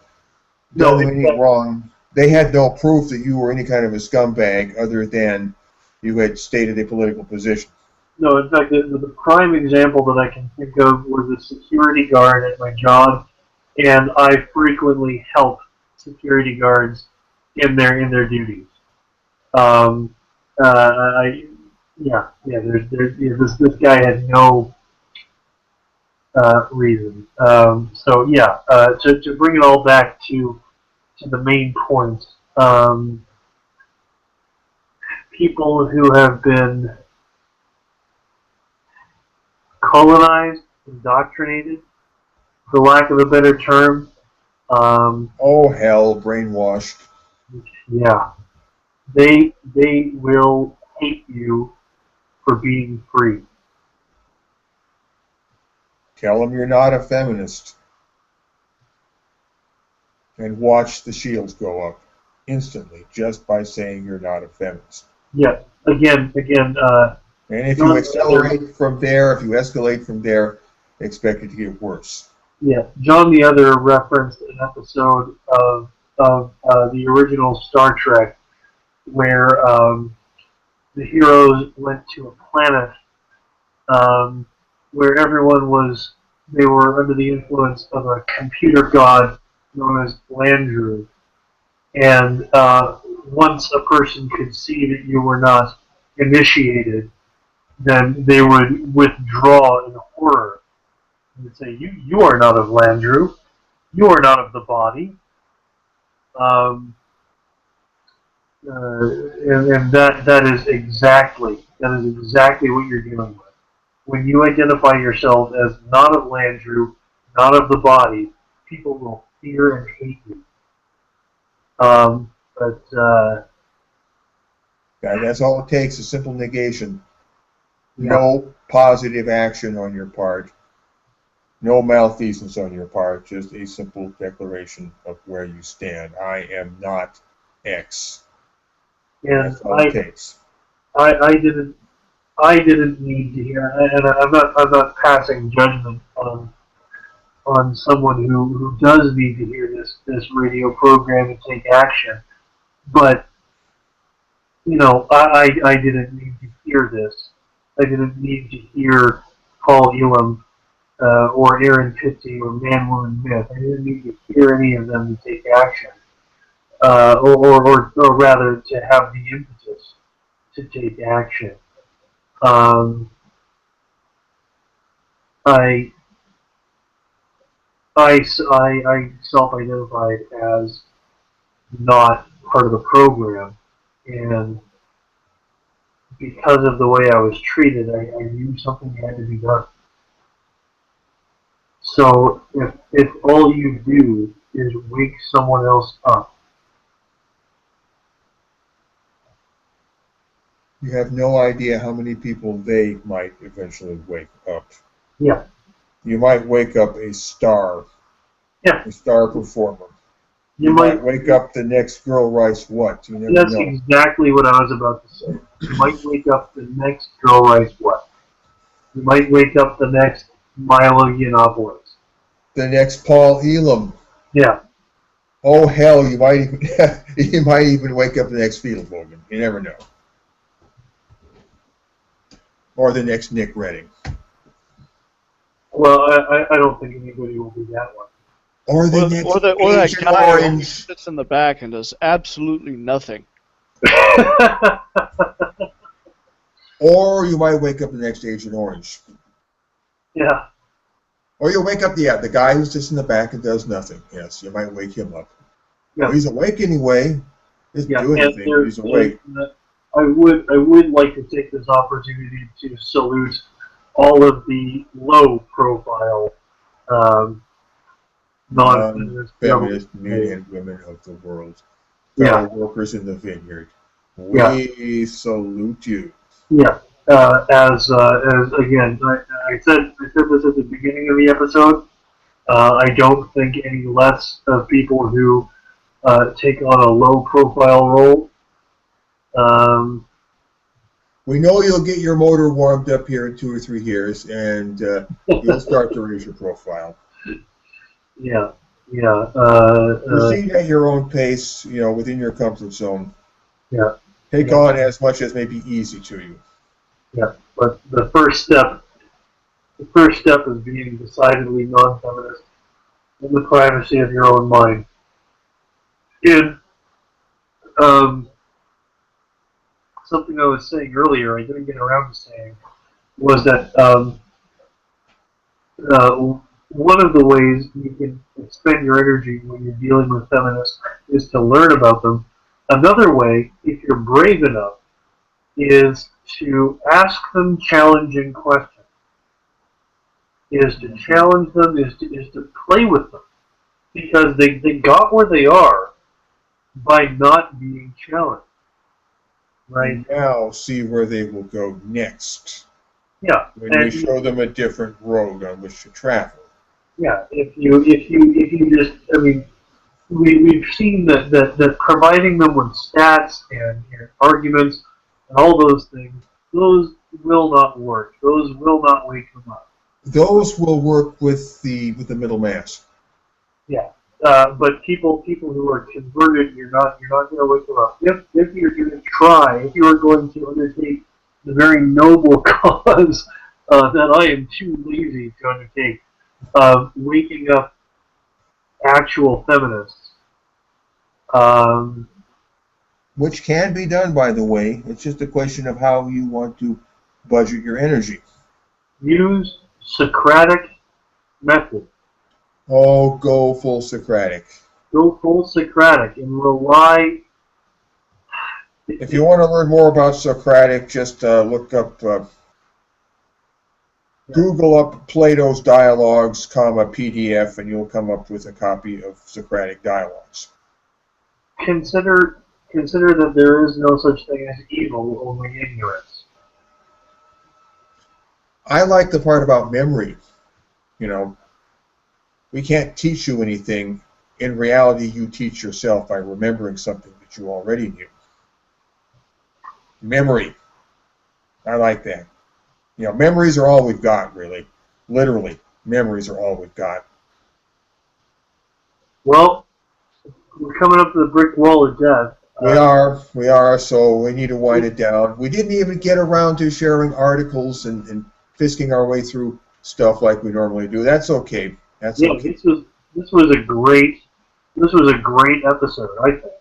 done them anything wrong. They had no proof that you were any kind of a scumbag other than you had stated a political position. No, in fact, the prime example that I can think of was a security guard at my job, and I frequently help security guards in their duties. This guy had no reason. To bring it all back to the main point, people who have been colonized, indoctrinated, for lack of a better term. Oh hell, brainwashed. Yeah, they will hate you for being free. Tell them you're not a feminist. And watch the shields go up instantly just by saying you're not a feminist. Yeah, again. And if you accelerate from there, if you escalate from there, expect it to get worse. Yeah, John the Other referenced an episode of the original Star Trek where the heroes went to a planet where they were under the influence of a computer god known as Landru. And once a person could see that you were not initiated, then they would withdraw in horror and would say, "You are not of Landru. You are not of the body." And that is exactly what you're dealing with. When you identify yourself as not of Landru, not of the body, people will fear and hate you. That's all it takes, a simple negation. Yeah. No positive action on your part. No malfeasance on your part. Just a simple declaration of where you stand. I am not X. And that's all it takes. I didn't I didn't need to hear, and I'm not passing judgment on someone who does need to hear this radio program and take action. But I didn't need to hear this. I didn't need to hear Paul Elam or Aaron Pitti or Man Woman Myth. I didn't need to hear any of them to take action, or rather to have the impetus to take action. I self-identified as not part of the program, and because of the way I was treated, I knew something had to be done. So if all you do is wake someone else up, You have no idea how many people they might eventually wake up. yeah, You might wake up a star performer. You might wake up the next Girl Writes What. You never That's know. exactly what I was about to say. You might wake up the next Girl Writes What. You might wake up the next Milo Yiannopoulos. The next Paul Elam. Yeah. Oh hell, you might even wake up the next Fiedelbogen. You never know. Or the next Nick Redding. Well, I don't think anybody will be that one. Or the next that Agent guy who Orange. sits in the back and does absolutely nothing. Or you might wake up the next Agent Orange. Yeah. Or you'll wake up the guy who's just in the back and does nothing. Yes, you might wake him up. Yeah. Well, he's awake anyway. He doesn't do anything, but he's awake. I would like to take this opportunity to salute all of the low-profile non-feminist men and women of the world. Fellow workers in the vineyard. We salute you. Yeah. As again, I said this at the beginning of the episode. I don't think any less of people who take on a low-profile role. We know you'll get your motor warmed up here in 2 or 3 years, and you'll start to raise your profile. Yeah. Proceed at your own pace, within your comfort zone. Yeah. Take on as much as may be easy to you. Yeah, but the first step is being decidedly non-feminist in the privacy of your own mind. And something I was saying earlier, I didn't get around to saying, was that one of the ways you can expend your energy when you're dealing with feminists is to learn about them. Another way, if you're brave enough, is to ask them challenging questions. Is to challenge them, is to play with them. Because they got where they are by not being challenged. Right? Now see where they will go next. Yeah. When you show them a different road on which to travel. Yeah. If you just, I mean, we've seen that providing them with stats and arguments and all those things, those will not work. Those will not wake them up. Those will work with the middle mass. Yeah. But people who are converted, you're not going to wake them up. If you're going to try, if you are going to undertake the very noble cause that I am too lazy to undertake, of waking up actual feminists. Which can be done, by the way. It's just a question of how you want to budget your energy. Use Socratic method. Oh, go full Socratic. Go full Socratic and rely. If you want to learn more about Socratic, just look up, Google up Plato's Dialogues, PDF, and you'll come up with a copy of Socratic Dialogues. Consider that there is no such thing as evil, only ignorance. I like the part about memory. We can't teach you anything. In reality, you teach yourself by remembering something that you already knew. Memory. I like that. You know, memories are all we've got, really. Literally, memories are all we've got. Well, we're coming up to the brick wall of death. We are, so we need to wind it down. We didn't even get around to sharing articles and fisking our way through stuff like we normally do. That's okay. That's okay. This was a great episode, I think.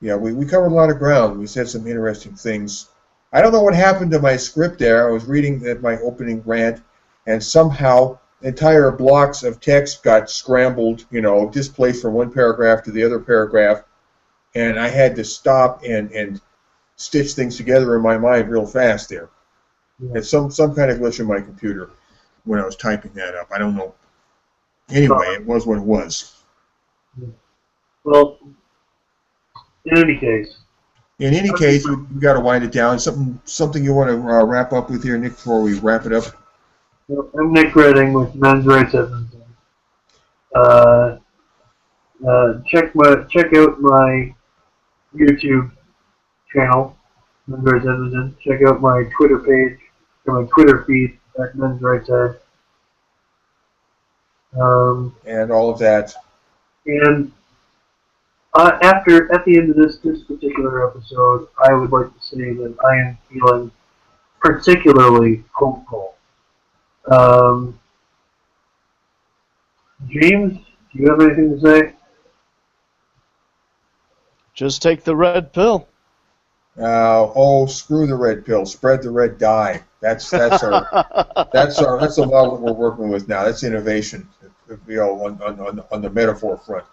Yeah, we covered a lot of ground. We said some interesting things. I don't know what happened to my script there. I was reading my opening rant, and somehow entire blocks of text got scrambled, displaced from one paragraph to the other paragraph, and I had to stop and stitch things together in my mind real fast there. Yeah. It's some kind of glitch in my computer when I was typing that up. I don't know. Anyway, it was what it was. Well, in any case, we've got to wind it down. Something you want to wrap up with here, Nick, before we wrap it up? I'm Nick Redding with Men's Rights Edmonton. Check out my YouTube channel, Men's Rights Edmonton. Check out my Twitter page, or my Twitter feed at Men's Rights Ed. And all of that. And at the end of this particular episode, I would like to say that I am feeling particularly hopeful. James, do you have anything to say? Just take the red pill. Screw the red pill. Spread the red dye. That's the model that we're working with now. That's innovation, on the metaphor front.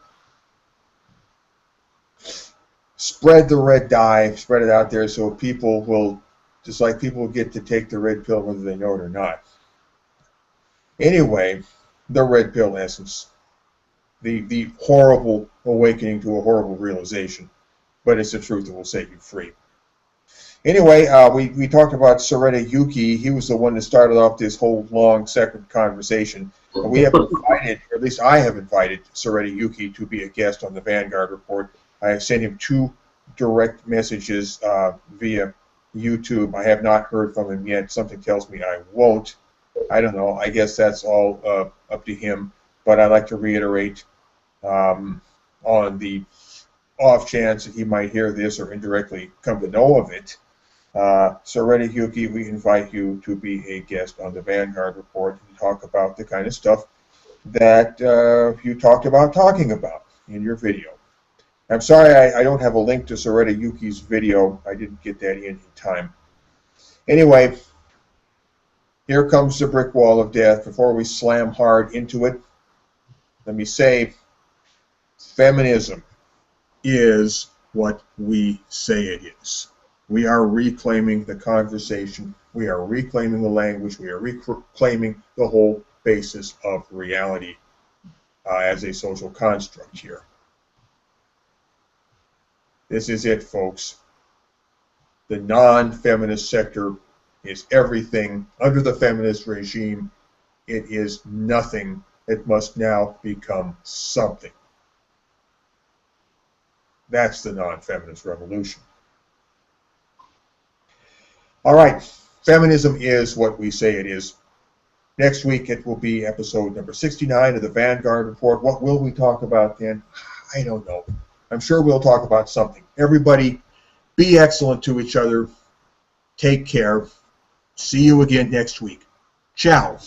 Spread the red dye. Spread it out there so people will, just like people get to take the red pill whether they know it or not. Anyway, the red pill essence. The horrible awakening to a horrible realization. But it's the truth that will set you free. Anyway, we talked about Seretta Yuki. He was the one that started off this whole long second conversation. We have invited, or at least I have invited, Seretta Yuki to be a guest on the Vanguard Report. I have sent him 2 direct messages via YouTube. I have not heard from him yet. Something tells me I won't. I don't know. I guess that's all up to him. But I'd like to reiterate, on the off chance that he might hear this or indirectly come to know of it, Seretta Yuki, we invite you to be a guest on the Vanguard Report and talk about the kind of stuff that you talked about talking about in your video. I'm sorry I don't have a link to Seretta Yuki's video. I didn't get that in time. Anyway, here comes the brick wall of death. Before we slam hard into it, let me say, feminism is what we say it is. We are reclaiming the conversation. We are reclaiming the language. We are reclaiming the whole basis of reality as a social construct here. This is it, folks. The non-feminist sector is everything under the feminist regime. It is nothing. It must now become something. That's the non-feminist revolution. All right, feminism is what we say it is. Next week it will be episode number 69 of the Vanguard Report. What will we talk about then? I don't know. I'm sure we'll talk about something. Everybody, be excellent to each other. Take care. See you again next week. Ciao.